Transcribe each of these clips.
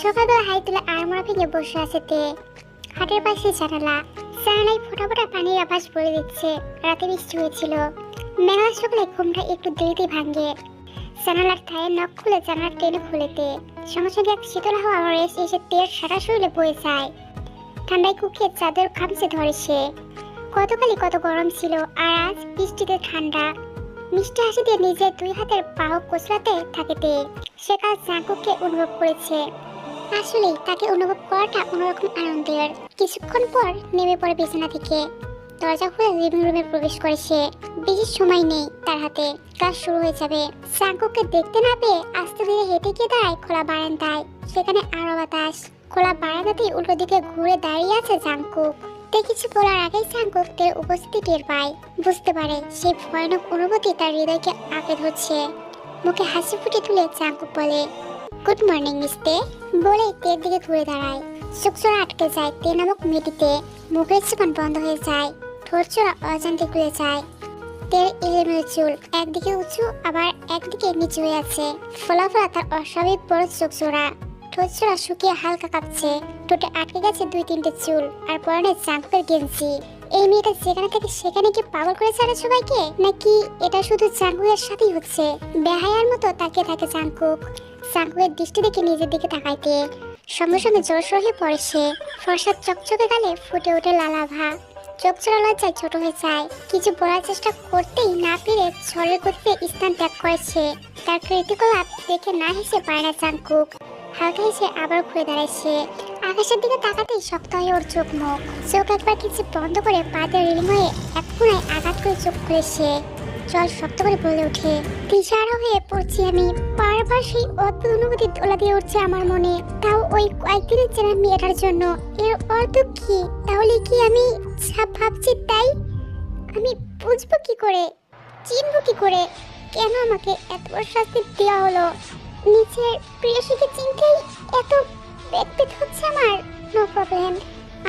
সকালবেলা হাই তুলে আড়মোড়া ভেঙে বসে আছে তে। হাটের পাশে জানালায় ফোটা ফোটা পানির আভাস বলে দিচ্ছে রাতে বৃষ্টি হয়েছিল। মেঘলা সকালে ঘুমটা একটু দেরিতে ভাঙে। জানালার থায়ে নখ খুলে জানালা টেনে খুলেতে সঙ্গে সঙ্গে এক শীতল হাওয়া আমার এসে তের সারা শরীরে বয়ে যায়। ঠান্ডায় কুকিয়ে চাদর খামচে ধরে সে। গতকালই কত গরম ছিল, আর আজ বৃষ্টিতে ঠান্ডা। মিষ্টি হাসি দিয়ে নিজের দুই হাতের বাহক কোচলাতে থাকেতে সে কাল জাঙ্কুককে অনুভব করেছে। আসলেই তাকে অনুভব করাটা অন্যরকম আনন্দের। কিছুক্ষণ পর নেমে পড়ে বিছানা থেকে, দরজা খুলে লিভিং রুমে প্রবেশ করে সে। বেশি সময় নেই তার হাতে, কাজ শুরু হয়ে যাবে। জাঙ্কুককে দেখতে না পেয়ে আস্তে ধীরে হেঁটে গিয়ে দাঁড়ায় খোলা বারান্দায়। সেখানে আরো বাতাস। খোলা বারান্দাতেই উল্টো দিকে ঘুরে দাঁড়িয়ে আছে জাঙ্কুক। তে কিছু বলার আগেই জাঙ্কুক তের উপস্থিতি টের পায়। বুঝতে পারে সেই ভয়ানক অনুভূতি তার হৃদয়কে আঁকড়ে ধরছে। মুখে হাসি ফুটে তুলে জাঙ্কুক বলে, গুড মর্নিং মিস তে। বলে তের দিকে ঘুরে দাঁড়ায়। চোখচোরা আটকে যায় তে নামক মেয়েটিতে। মুখের জীবন বন্ধ হয়ে যায়, ঠোঁট চোরা অজান্তে খুলে যায়। তের এলোমেলো চুল একদিকে উঁচু আবার একদিকে নিচু হয়ে আছে। ফোলা ফোলা তার অস্বাভাবিক বড় চোখচোরা। ঠোঁট চোরা শুকিয়ে হালকা কাঁপছে। ঠোঁটে আটকে গেছে 2-3টে চুল, আর পরনে জাঙ্কুকের গেঞ্জি। এই মেয়েটা যেখানে থাকে সেখানে কি পাগল করে ছাড়ে সবাইকে, নাকি এটা শুধু জাঙ্কুকের সাথেই হচ্ছে? বেহায়ার মতো তাকিয়ে থাকে জাঙ্কুক। জাঙ্কুকের দৃষ্টি দেখে নিজের দিকে তাকাইতে সঙ্গে সঙ্গে জোরসোর হয়ে পড়ে সে। ফর্সা চকচকে গালে ফুটে ওঠে লালাভা। চোখ চোরা লজ্জায় ছোট হয়ে যায়। কিছু বলার চেষ্টা করতেই না পেরে ঝড়ের গতিতে স্থান ত্যাগ করেছে। তার কৃতিকলাপ দেখে না হেসে পায় না জাঙ্কুক। হালকা হেসে আবার ঘুরে দাঁড়ায় সে। আকাশের দিকে তাকাতেই শক্ত হয়ে ওর চোখ মুখ। চোখ একবার কিছু বন্ধ করে পাতে রিলিং হয়ে এক কোণায় আঘাত করে চোখ খুলে সে। জল শক্ত করে বলে ওঠে, দিশাহারা হয়ে পড়ছি আমি। বারবার সেই অদ্ভুত অনুভূতি দোলা দিয়ে উঠছে আমার মনে, তাও ওই কয়েকদিনের চেনা মেয়েটার জন্য। এর অর্থ কি? তাহলে কি আমি যা ভাবছি তাই? আমি বুঝবো কি করে, চিনবো কি করে, কেন আমাকে এত বড় শাস্তি দেওয়া হলো? নিজের প্রিয়সীকে চিনতেই এত বেগ হচ্ছে আমার। নো প্রবলেম,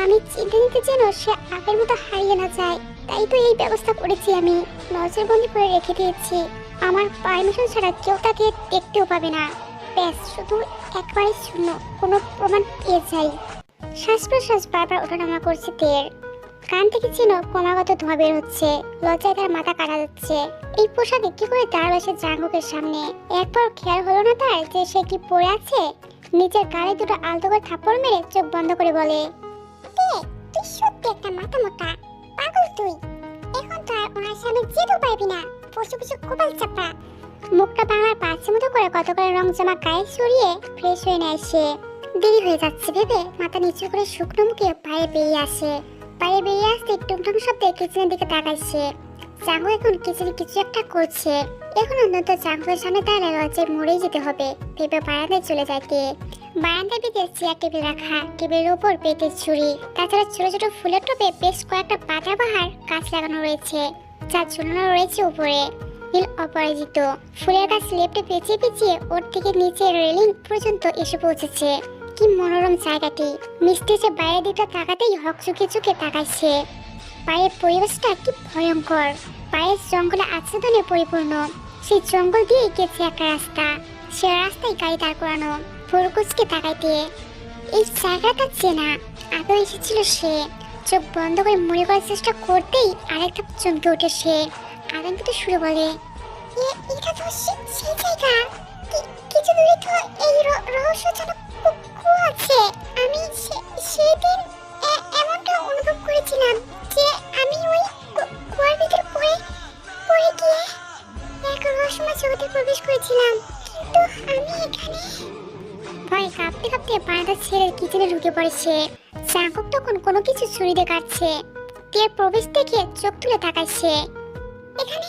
আমি চিনতে নিতে যেন সে আগের মতো হারিয়ে না যায়, তাই তো এই ব্যবস্থা করেছি। আমি নজরবন্দি করে রেখে দিয়েছি। আমার পারমিশন ছাড়া কেউ তাকে দেখতেও পাবে না। ব্যাস, শুধু একবারই শূন্য, কোনো প্রমাণ পেয়ে যাই। শ্বাস প্রশ্বাস বারবার ওঠানামা করছে তের। কান থেকে যেন ক্রমাগত ধোঁয়া বের হচ্ছে। লজ্জায় তার মাথা কাটা যাচ্ছে। এই পোশাকে কি করে দাঁড়ালো সে জাঙ্কুকের সামনে? একবার খেয়াল হলো না তার যে সে কি পরে আছে? নিজের গালে দুটো আলতো করে থাপ্পড় মেরে চোখ বন্ধ করে বলে, তুই সত্যি একটা মাথা মোটা পাগল তুই। এখন তো আর ওনার সামনে যেতেও পারবি না, পশু পশু কপাল চাপা। মুখটা বাংলার পাঁচের মতো করে কত করে রং জামা গায়ে সরিয়ে ফ্রেশ হয়ে নেয় সে। দেরি হয়ে যাচ্ছে ভেবে মাথা নিচু করে শুকনো মুখে বাইরে বেরিয়ে আসে। বাইরে বেরিয়ে আসতে টুংটাং শব্দে কিচেনের দিকে তাকাইছে। জাঙ্গু এখন কিচেনে কিছু একটা করছে। এখন অন্তত জাঙ্গুয়ের সামনে দাঁড়ালে লজ্জায় মরেই যেতে হবে ভেবে বারান্দায় চলে যাইতে। বারান্দার দিকে চেয়ার টেবিল রাখা, টেবিলের উপর পেটের ছুরি, তাছাড়া ছোট ছোট ফুলের টবে বেশ কয়েকটা পাতাবাহার গাছ লাগানো রয়েছে, যা ঝুলানো রয়েছে উপরে। নীল অপরাজিত ফুলের গাছ লেপটে পেঁচিয়ে পেঁচিয়ে ওর থেকে নিচে রেলিং পর্যন্ত এসে পৌঁছেছে। কি মনোরম জায়গাটি! মিষ্টি যে বাইরের দিকটা তাকাতেই হক চুকে চুকে তাকাইছে। পায়ের পরিবেশটা কি ভয়ঙ্কর! পায়ের জঙ্গলে আচ্ছাদনে পরিপূর্ণ। সেই জঙ্গল দিয়েই গেছে একটা রাস্তা। সে রাস্তায় গাড়ি দাঁড় করানো। ফুলকুচকে তাকাইতে এই জায়গাটা চেনা, আগে এসেছিল সে। চোখ বন্ধ করে মনে করার চেষ্টা করতেই আরেকটা চমকে ওঠে সে। আতঙ্কিত সুরে বলে, এটা তো সেই জায়গা। কিছু দূরে তো এই রহস্যজনক কুয়া আছে। আমি সেদিন এমনটা অনুভব করেছিলাম যে আমি ওই কুয়ার ভিতর পড়ে গিয়ে এক রহস্যময় জগতে প্রবেশ করেছিলাম। কিন্তু আমি এখানে ভয়ে কাঁপতে কাঁপতে বারান্দা ছেড়ে কিচেনে ঢুকে পড়েছে। জাঙ্কুক তখন কোনো কিছু ছুরিতে কাটছে। তের প্রবেশ দেখে চোখ তুলে তাকাইছে। এখানে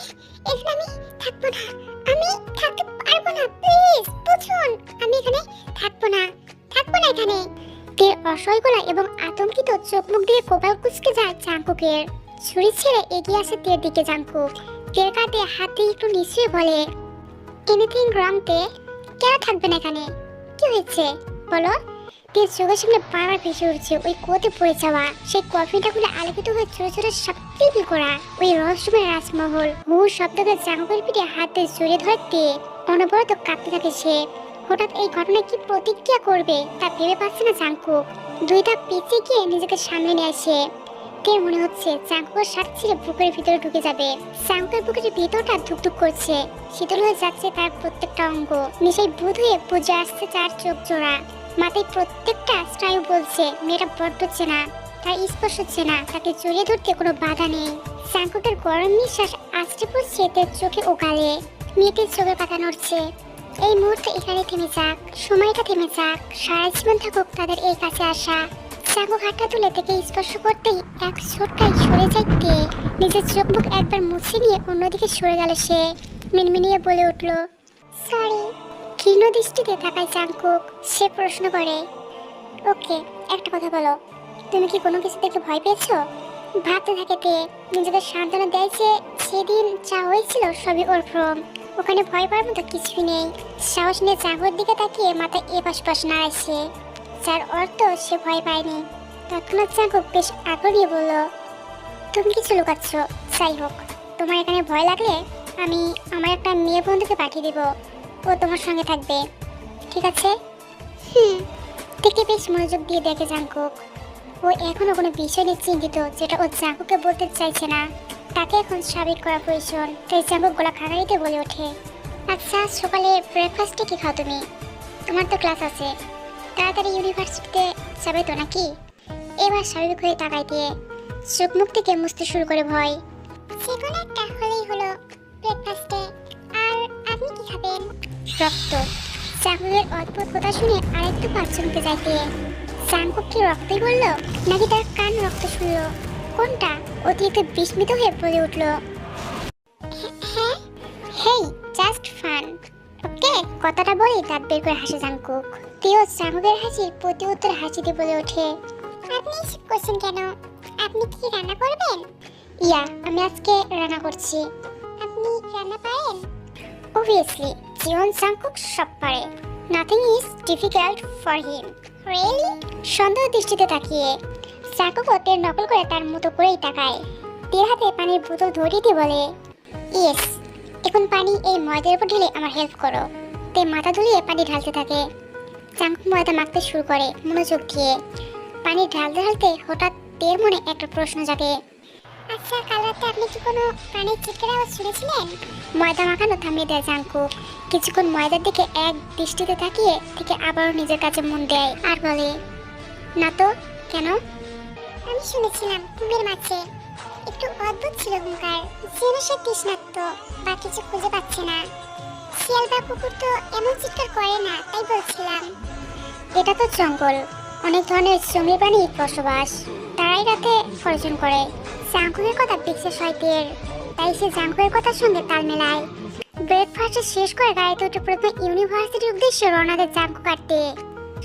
আমি থাকবো না, আমি থাকতে পারবো না, প্লিজ বুঝুন, আমি এখানে থাকবো না এখানে। তের অসহায় গলা এবং আতঙ্কিত চোখ মুখ দিয়ে কপাল কুঁচকে যায় জাঙ্কুকের। ছুরি ছেড়ে এগিয়ে আসে তের দিকে জাঙ্কুক। তের কাঁধে হাত দিয়ে একটু নিচুয়ে বলে, এনিথিং রং তে? কেন থাকবেন এখানে? কি হয়েছে বলো? তের চোখের সামনে বারবার ভেসে উঠছে ওই কুয়োতে পড়ে যাওয়া সেই কফিটা খুলে আলোকিত হয়ে ছোট ছোট সাপটি করা ওই রহস্যময় রাজমহল। হু শব্দকে জাঙ্কুকের পিঠে হাত দিয়ে জড়িয়ে ধরতে অনবরত কাঁপতে থাকে সে। হঠাৎ এই ঘটনায় কি প্রতিক্রিয়া করবে তা ভেবে পাচ্ছে না জাংকুক। দুইটা পিছিয়ে গিয়ে নিজেকে সামনে নিয়ে আসে। তে মনে হচ্ছে জাংকুকের শার্ট ছিঁড়ে বুকের ভিতরে ঢুকে যাবে। জাংকুকের বুকের ভিতরটা ধুকধুক করছে, শীতল হয়ে যাচ্ছে তার প্রত্যেকটা অঙ্গ। নেশায় বুধ হয়ে বুঝে আসছে তার চোখ জোড়া, মাথায় প্রত্যেকটা স্নায়ু বলছে মেয়েটা বড্ড চেনা, তার স্পর্শ চেনা, তাকে জড়িয়ে ধরতে কোনো বাধা নেই। জাংকুকের গরম নিঃশ্বাস আছড়ে পড়ছে তার চোখে ও গালে। মেয়েটির চোখের পাতা নড়ছে। এই মুহূর্তে এখানে থেমে যাক, সময়টা থেমে যাক, সারা জীবন থাকুক তাদের এই কাছে আসা। জাংকুক হাতটা তুলে থেকে স্পর্শ করতেই এক ছোট্টাই সরে যাইতে নিজের চোখ মুখ একবার মুছে নিয়ে অন্যদিকে সরে গেল সে। মিনমিনিয়ে বলে উঠল, সরি। ক্ষীণ দৃষ্টিতে তাকায় জাংকুক। সে প্রশ্ন করে, ওকে, একটা কথা বলো, তুমি কি কোনো কিছু দেখে ভয় পেয়েছো? ভাবতে থাকে তে, নিজেকে সান্ত্বনা দেয় যে সেদিন যা হয়েছিল সবই ওর ভ্রম, ওখানে ভয় পাওয়ার মতো কিছুই নেই। সাহস নিয়ে জাঙ্গুর দিকে তাকিয়ে মাথায় এপাশ পাশ নাড়াচ্ছে, যার অর্থ সে ভয় পায়নি। তৎক্ষণাৎ জাঙ্গুক বেশ আগ্রহী বলল, তুমি কিছু লুকাচ্ছ? যাই হোক, তোমার এখানে ভয় লাগলে আমি আমার একটা মেয়ে বন্ধুকে পাঠিয়ে দেব, ও তোমার সঙ্গে থাকবে, ঠিক আছে? দেখে বেশ মনোযোগ দিয়ে দেখে জাঙ্কুক। ও এখনো কোনো বিষয় নিয়ে চিন্তিত যেটা ও জাঙ্কুককে বলতে চাইছে না। তাকে এখন স্বাভাবিক করা প্রয়োজন। তাই জাঙ্কুক গলা খাকারিতে বলে ওঠে, আচ্ছা সকালে ব্রেকফাস্টে কি খাও তুমি? তোমার তো ক্লাস আছে, তাড়াতাড়ি ইউনিভার্সিটিতে যাবে তো নাকি? এবার স্বাভাবিক হয়ে তাকাই দিয়ে চোখ মুখ থেকে মুছতে শুরু করে ভয়। যে কোনো একটা হলেই হলো ব্রেকফাস্টে। আর আপনি কি খাবেন? রক্ত। জাঙ্কুকের অদ্ভুত কথা শুনে আরেকটু পা চমকে যাইতে। জাঙ্কুক কি রক্তই বলল নাকি তার কান রক্ত শুনলো? কোনটা? অতিরিক্ত বিস্মিত হয়ে বলে উঠল, হ্যাঁ, হেই, জাস্ট ফান। ওকে, কথাটা বলে দাঁত বের করে হাসে জাঙ্কুক। তেও জাঙ্কুকের হাসির প্রতি উত্তর হাসিতে বলে ওঠে, আপনি এসব করছেন কেন? আপনি কি রান্না করবেন? ইয়া, আমি আজকে রান্না করছি। আপনি রান্না পারেন? অবভিয়াসলি, জীবন জাঙ্কুক সব পারে। Nothing is difficult for him. Really? সন্দেহ দৃষ্টিতে তাকিয়ে জাঙ্কুক তের নকল করে তার মতো করেই তাকায়। তের হাতে পানির বোতল ধরিয়ে দিয়ে বলে, ইয়েস, এখন পানি এই ময়দার উপর ঢেলে আমার হেল্প করো। তে মাথা ধুলিয়ে পানি ঢালতে থাকে। জাঙ্কুক ময়দা মাখতে শুরু করে মনোযোগ দিয়ে। পানি ঢালতে ঢালতে হঠাৎ তের মনে একটা প্রশ্ন জাগে, আচ্ছা কাল রাতে আপনি কি কোনো প্রাণীর চিৎকার আওয়াজ শুনেছিলেন? ময়দা মাখানো থামিয়ে দেয় জাঙ্কুক। কিছুক্ষণ ময়দার দিকে এক দৃষ্টিতে তাকিয়ে থেকে আবারও নিজের কাছে মন দেয় আর বলে, না তো, কেন? আমি শুনেছিলাম কুমির মাছে একটু অদ্ভুত ছিল হুঙ্কার, যেন সে তৃষ্ণার্ত বা কিছু খুঁজে পাচ্ছে না। শিয়াল বা কুকুর তো এমন চিৎকার করে না, তাই বলছিলাম। এটা তো জঙ্গল, অনেক ধরনের জঙ্গলি প্রাণীর বসবাস, তারাই রাতে গর্জন করে। জাঙ্কুকের কথা বিশ্বাস হয় তের, তাই সে জাঙ্কুকের কথার সঙ্গে তাল মেলায়। ব্রেকফাস্ট শেষ করে গাড়িতে উঠে প্রথমে ইউনিভার্সিটির উদ্দেশ্যে রওনা দেয় জাঙ্কুক আর তে।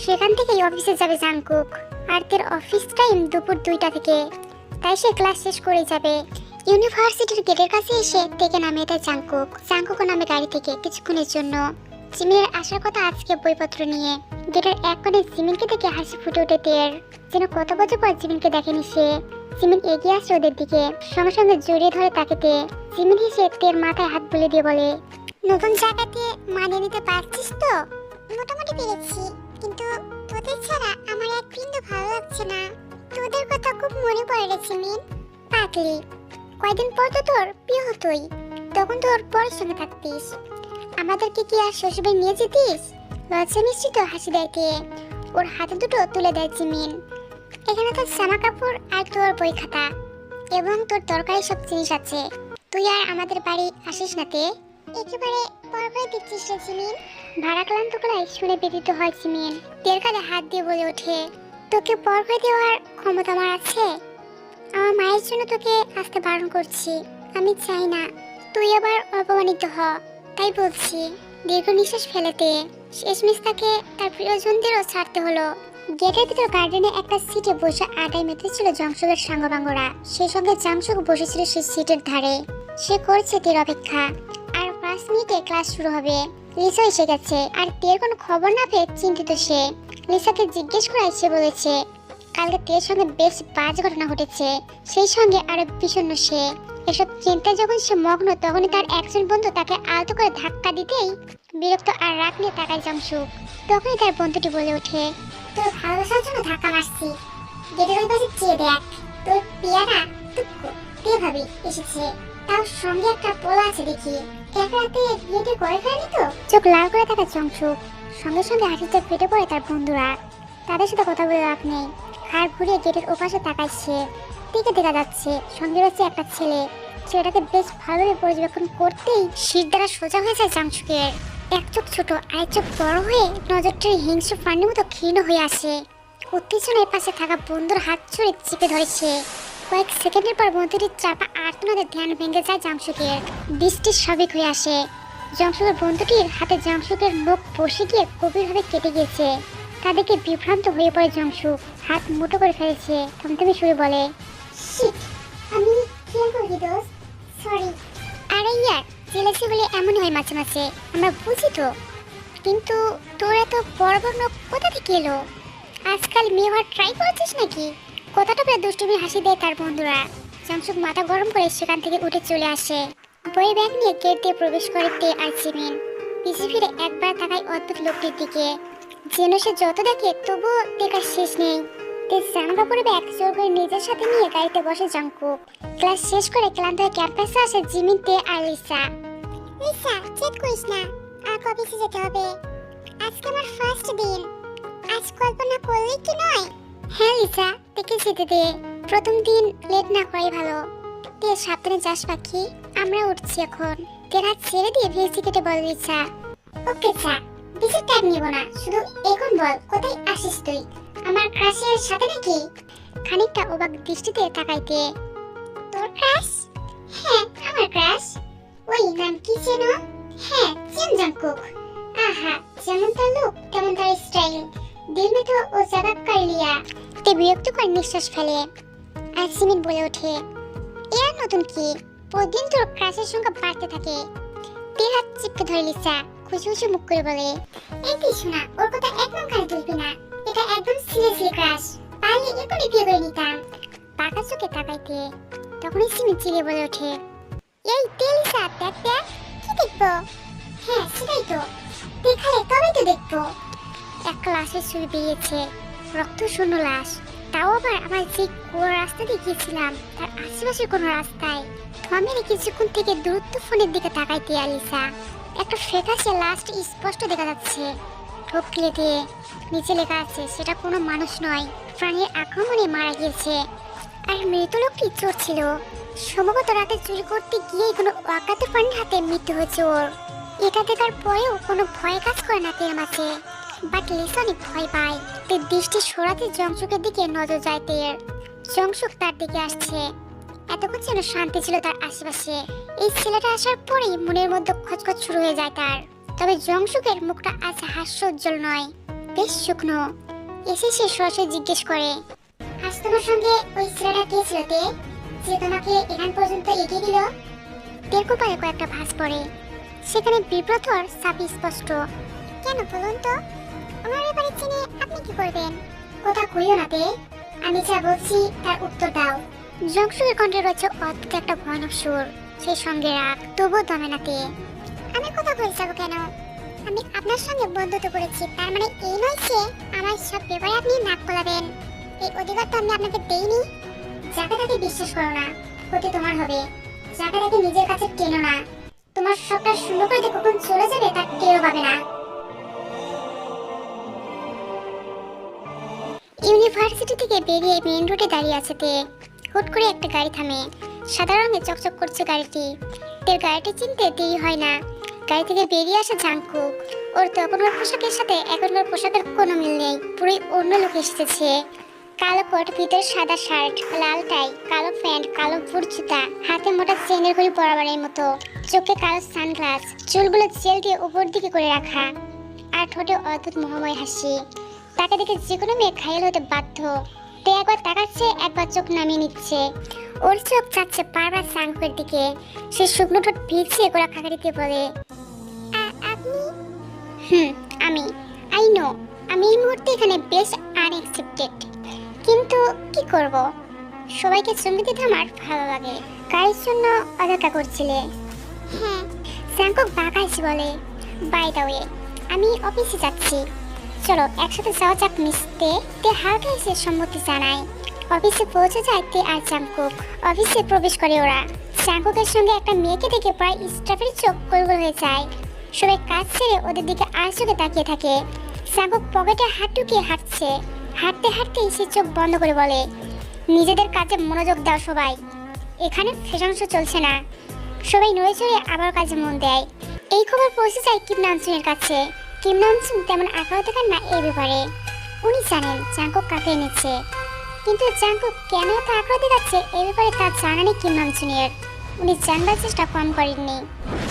সেখান থেকেই অফিসে যাবে জাঙ্কুক। আর তের অফিস টাইম দুপুর 2টা থেকে, তাই সে ক্লাস শেষ করে যাবে। ইউনিভার্সিটির গেটের কাছে এসে থেকে নামিয়ে দেয় জাঙ্কুক। জাঙ্কুকও নামে গাড়ি থেকে কিছুক্ষণের জন্য। জিমিনের আসার কথা আজকে বইপত্র নিয়ে। গেটের এক কোণে জিমিনকে দেখে হাসি ফুটে ওঠে তের, যেন কত বছর পর জিমিনকে দেখেনি সে। জিমিন এগিয়ে আসে ওদের দিকে, সঙ্গে সঙ্গে জড়িয়ে ধরে তাকে তে। জিমিন হেসে তের মাথায় হাত বুলিয়ে দিয়ে বলে, নতুন জায়গাতে মানিয়ে নিতে পারছিস তো? মোটামুটি পেরেছি, কিন্তু তোদের ছাড়া আমার এক বিন্দু ভালো লাগছে না। তোদের কথা খুব মনে পড়ে রে জিমিন। পাগলি, কয়দিন পর তো তোর বিয়ে হতোই, তখন তোর পরের সঙ্গে থাকতিস। আমাদেরকে কি আর শ্বশুরবাড়ি নিয়ে যেতিস? লজ্জা মিশ্রিত হাসি দেয় তে। ওর হাতে দুটো তুলে দেয় জিমিন। এখানে তোর জামা কাপড় আর তোর বই খাতা এবং তোর দরকারি সব জিনিস আছে। তুই আর আমাদের বাড়ি আসিস না তে। একেবারে পর করে দিচ্ছিস রে জিমিন। ভাড়া ক্লান্ত গলায় শুনে ব্যথিত হয় জিমিন। তের কাঁধে হাত দিয়ে বলে ওঠে, তোকে পর করে দেওয়ার ক্ষমতা আমার আছে? আমার মায়ের জন্য তোকে আসতে বারণ করছি। আমি চাই না তুই আবার অপমানিত হ, তাই বলছি। দীর্ঘ নিঃশ্বাস ফেলেতে শেষমেশ তাকে তার প্রিয়জনদেরও ছাড়তে হলো। গেটের ভিতর গার্ডেনে একটা সিটে বসে আড্ডায় মেতেছিল জংশুকের সাঙ্গপাঙ্গরা। সেই সঙ্গে জাংশুক বসেছিল সেই সিটের ধারে। সে করছে তের অপেক্ষা। আর 5 মিনিটে ক্লাস শুরু হবে। লিসা এসে গেছে, আর তের কোনো খবর না পেয়ে চিন্তিত সে। লিসাকে জিজ্ঞেস করায় সে বলেছে, কালকে তের সঙ্গে বেশ বাজ ঘটনা ঘটেছে। সেই সঙ্গে আরো বিষণ্ণ সে। এসব চিন্তায় যখন সে মগ্ন, তখনই তার একজন বন্ধু তাকে আলতো করে ধাক্কা দিতেই বিরক্ত আর রাগ নিয়ে তাকায় জংশুক। তখনই তার বন্ধুটি বলে ওঠে, তোর ভালোবাসার জন্য ধাক্কা মারছি, গেটের ওই পাশে চেয়ে দেখ, তোর পিয়ারা টুকু ভাবি এসেছে, তার সঙ্গে একটা পোলা আছে দেখি, এক রাতে বিয়েটি করে ফেলেনি তো? চোখ লাল করে থাকা জংশুক সঙ্গে সঙ্গে হাসিতে ফেটে পড়ে তার বন্ধুরা। তাদের সাথে কথা বলে লাভ নেই, ঘাড় ঘুরিয়ে গেটের ওপাশে তাকাচ্ছে। দিকে দেখা যাচ্ছে সঙ্গে রয়েছে একটা ছেলে। ছেলেটাকে বেশ ভালোভাবে পর্যবেক্ষণ করতেই শীত দ্বারা সোজা হয়ে যায় জংশুকের। এক চোখ ছোট আরেক চোখ বড় হয়ে নজরটা হিংস্র প্রাণীর মতো ক্ষীণ হয়ে আসে। উত্তেজনার পাশে থাকা বন্ধুর হাত ছুঁড়ে চেপে ধরেছে। কয়েক সেকেন্ডের পর বন্ধুটির চাপা আর্তনাদের ধ্যান ভেঙে যায় জংশুকের। দৃষ্টি স্বাভাবিক হয়ে আসে। জংশুকের বন্ধুটির হাতে জংশুকের নখ বসে গিয়ে গভীরভাবে কেটে গিয়েছে। তাদেরকে বিভ্রান্ত হয়ে পড়ে জংশুক, হাত মুঠো করে ফেলেছে। থমথমে সুরে বলে, শিট, আমি খেয়াল করি দোস্ত, সরি। আরে ইয়ার, জেলেছি বলে এমন হয় মাঝে মাঝে, আমরা বুঝি তো, কিন্তু তোর এত বড় বড় নখ কোথা থেকে এলো? আজকাল মেয়ে হওয়ার ট্রাই করছিস নাকি? কথাটা পেয়ে দুষ্টুমি হাসি দেয় তার বন্ধুরা। জংশুক মাথা গরম করে সেখান থেকে উঠে চলে আসে। বই ব্যাগ নিয়ে গেট দিয়ে প্রবেশ করে তে আর জিমিন। পিছে ফিরে একবার তাকায় অদ্ভুত লোকটির দিকে। যেন সে যত দেখে তবুও দেখার শেষ নেই। তে জামা কাপড়ে ব্যাগ জোর করে নিজের সাথে নিয়ে গাড়িতে বসে জংকুক। ক্লাস শেষ করে ক্লান্ত হয়ে ক্যাম্পাসে আসে জিমিন, তে আর লিসা। লিসা, চেক করিস না, আর অফিসে যেতে হবে। আজকে আমার ফার্স্ট দিন, আজ কল্পনা করলেই কি নয়? হ্যাঁ লিসা, দেখে যেতে দে, প্রথম দিন লেট না করাই ভালো। তে সাবধানে যাস পাখি, আমরা উঠছি এখন। তেরা ছেড়ে দিয়ে ভেসি কেটে বল লিসা। ওকে চা, বেশি টাইম নিব না, শুধু এখন বল কোথায় আসিস তুই? আমার ক্রাশের সাথে নাকি? খানিকটা অবাক দৃষ্টিতে তাকাইতে। তোর ক্রাশ? হ্যাঁ, আমার ক্রাশ। ওই নাম কি যেন? হ্যাঁ, জিম জংকুক। আহা, যেমন তার লুক তেমন তার স্টাইল, দিল মে তো ও জাগাত কর লিয়া। তে বিরক্ত করে নিঃশ্বাস ফেলে। আর জিমিন বলে ওঠে, এর নতুন কি? প্রতিদিন তোর ক্রাশের সংখ্যা বাড়তে থাকে। তে হাত চিপকে ধরে লিসা খুশি খুশি মুখ করে বলে, এই তুই শোনা, ওর কথা একদম কানে তুলবি না, এটা একদম সিরিয়াসলি ক্রাশ, পারলে এখনই বিয়ে করে নিতাম। পাকা চোখে তাকাইতে তখনই জিমিন চিলিয়ে বলে ওঠে, এই তে লিসা, দেখ দেখ, কি দেখবো? হ্যাঁ সেটাই তো, দেখালে তবেই তো দেখবো। এক লাশের ছবি বেরিয়েছে, রক্ত শূন্য লাশ, তাও আবার আমার যে কোন রাস্তা দিয়ে গিয়েছিলাম তার আশেপাশে কোনো রাস্তায়। থমের কিছুক্ষণ থেকে দূরত্ব ফোনের দিকে তাকাইতে আলিসা। একটা ফ্যাকাশে লাস্ট স্পষ্ট দেখা যাচ্ছে, ঠোক গিলে দিয়ে নিচে লেখা আছে সেটা কোনো মানুষ নয়, প্রাণীর আক্রমণে মারা গিয়েছে। আর মৃত লোকটি চোর ছিল, সম্ভবত রাতে চুরি করতে গিয়ে কোনো অজ্ঞাত প্রাণীর হাতে মৃত্যু হয়েছে ওর। এটা দেখার পরেও কোনো ভয় কাজ করে না তের মাঝে, বাট লিসা অনেক ভয় পায়। তের দৃষ্টি সরাতে জংশুকের দিকে নজর যায় তের। জংশুক তার দিকে আসছে, এতক্ষণ যেন শান্তি ছিল তার আশেপাশে। এই ছেলেটা আসার পরেই মনের মধ্যে খচখচ শুরু হয়ে যায় তার। তবে জংশুকের মুখটা আজ হাস্যোজ্জ্বল নয়, বেশ শুকনো। এসে সে সরাসরি জিজ্ঞেস করে, আজ তোমার সঙ্গে ওই ছেলেটা কে ছিল তে, যে তোমাকে এখান পর্যন্ত এগিয়ে দিল? তের কপালে কয়েকটা ভাঁজ পড়ে, সেখানে বিব্রত আর সাপি স্পষ্ট। কেন বলুন তো, ওনার ব্যাপারে জেনে আপনি কি করবেন? কথা কইও না তে, আমি যা বলছি তার উত্তর দাও। জংশুকের কণ্ঠে রয়েছে অদ্ভুত একটা ভয়ানক সুর, সেই সঙ্গে রাগ, তবুও দমে না তে। আমি কথা বলে যাবো কেন? আমি আপনার সঙ্গে বন্ধুত্ব করেছি, তার মানে এই নয় যে আমার সব ব্যাপারে আপনি নাক গলাবেন। এই অধিকার তো আমি আপনাকে দেইনি। যাকে তাকে বিশ্বাস করো না, ক্ষতি তোমার হবে। যাকে তাকে নিজের কাছে টেনো না, তোমার সবটা শূন্য করে কখন চলে যাবে তার টেরও পাবে না। ইউনিভার্সিটি থেকে বেরিয়ে মেইন রোডে দাঁড়িয়ে আছে তে। হুট করে একটা গাড়ি থামে, সাদা রঙে চকচক করছে গাড়িটি। তের গাড়িটি চিনতে দেরি হয় না। গাড়ি থেকে বেরিয়ে আসা জাংকুক। ওর তখনকার পোশাকের সাথে এখনকার পোশাকের কোনো মিল নেই, পুরোই অন্য লোক এসেছে। কালো কোট, ভিতরে সাদা শার্ট, লাল টাই, কালো প্যান্ট, কালো বুট জুতা, হাতে মোটা চেনের ঘড়ি বরাবরের মতো, চোখে কালো সানগ্লাস, চুলগুলো জেল দিয়ে উপর দিকে করে রাখা, আর ঠোঁটে অদ্ভুত মোহময় হাসি। তাকে দেখে যে কোনো মেয়ে ঘায়েল হতে বাধ্য। তে একবার তাকাচ্ছে, একবার চোখ নামিয়ে নিচ্ছে। ওর চোখ যাচ্ছে বারবার জাংকুকের দিকে। সে শুকনো ঠোঁট ভিজিয়ে গোড়া খাকারিতে বলে, আপনি? আমি আই নো, আমি এই মুহূর্তে এখানে বেশ আনএক্সপেক্টেড, কিন্তু কি করব, সবাইকে চুমু দিতে আমার ভালো লাগে। গাড়ির জন্য অপেক্ষা করছিলে? হ্যাঁ, জাংকুক বাঁকা হেসে বলে, বাই দ্য ওয়ে, আমি অফিসে যাচ্ছি, চলো একসাথে যাওয়া যাক মিশতে। তে হালকা এসে সম্মতি জানায়। অফিসে পৌঁছে যায় তে আর জাংকুক। অফিসে প্রবেশ করে ওরা। জাংকুকের সঙ্গে একটা মেয়েকে দেখে প্রায় স্টাফের চোখ গোল গোল হয়ে যায়। সবাই কাজ ছেড়ে ওদের দিকে আর চোখে তাকিয়ে থাকে। জাংকুক পকেটে হাত ঢুকিয়ে হাঁটছে। হাঁটতে হাঁটতে সে চোখ বন্ধ করে বলে, নিজেদের কাজে মনোযোগ দাও সবাই, এখানে ফ্যাশন শো চলছে না। সবাই নড়ে চড়ে আবার কাজে মন দেয়। এই খবর পৌঁছে যায় কিম নামচুনের কাছে। কিম নামচুন তেমন আগ্রহ দেখান না এই ব্যাপারে। উনি জানেন জাংকুক কাকে এনেছে, কিন্তু জাংকুক কেন এত আগ্রহ দেখাচ্ছে এই ব্যাপারে তার জানা নেই কিম নামচুনের। উনি জানবার চেষ্টা কম করেননি।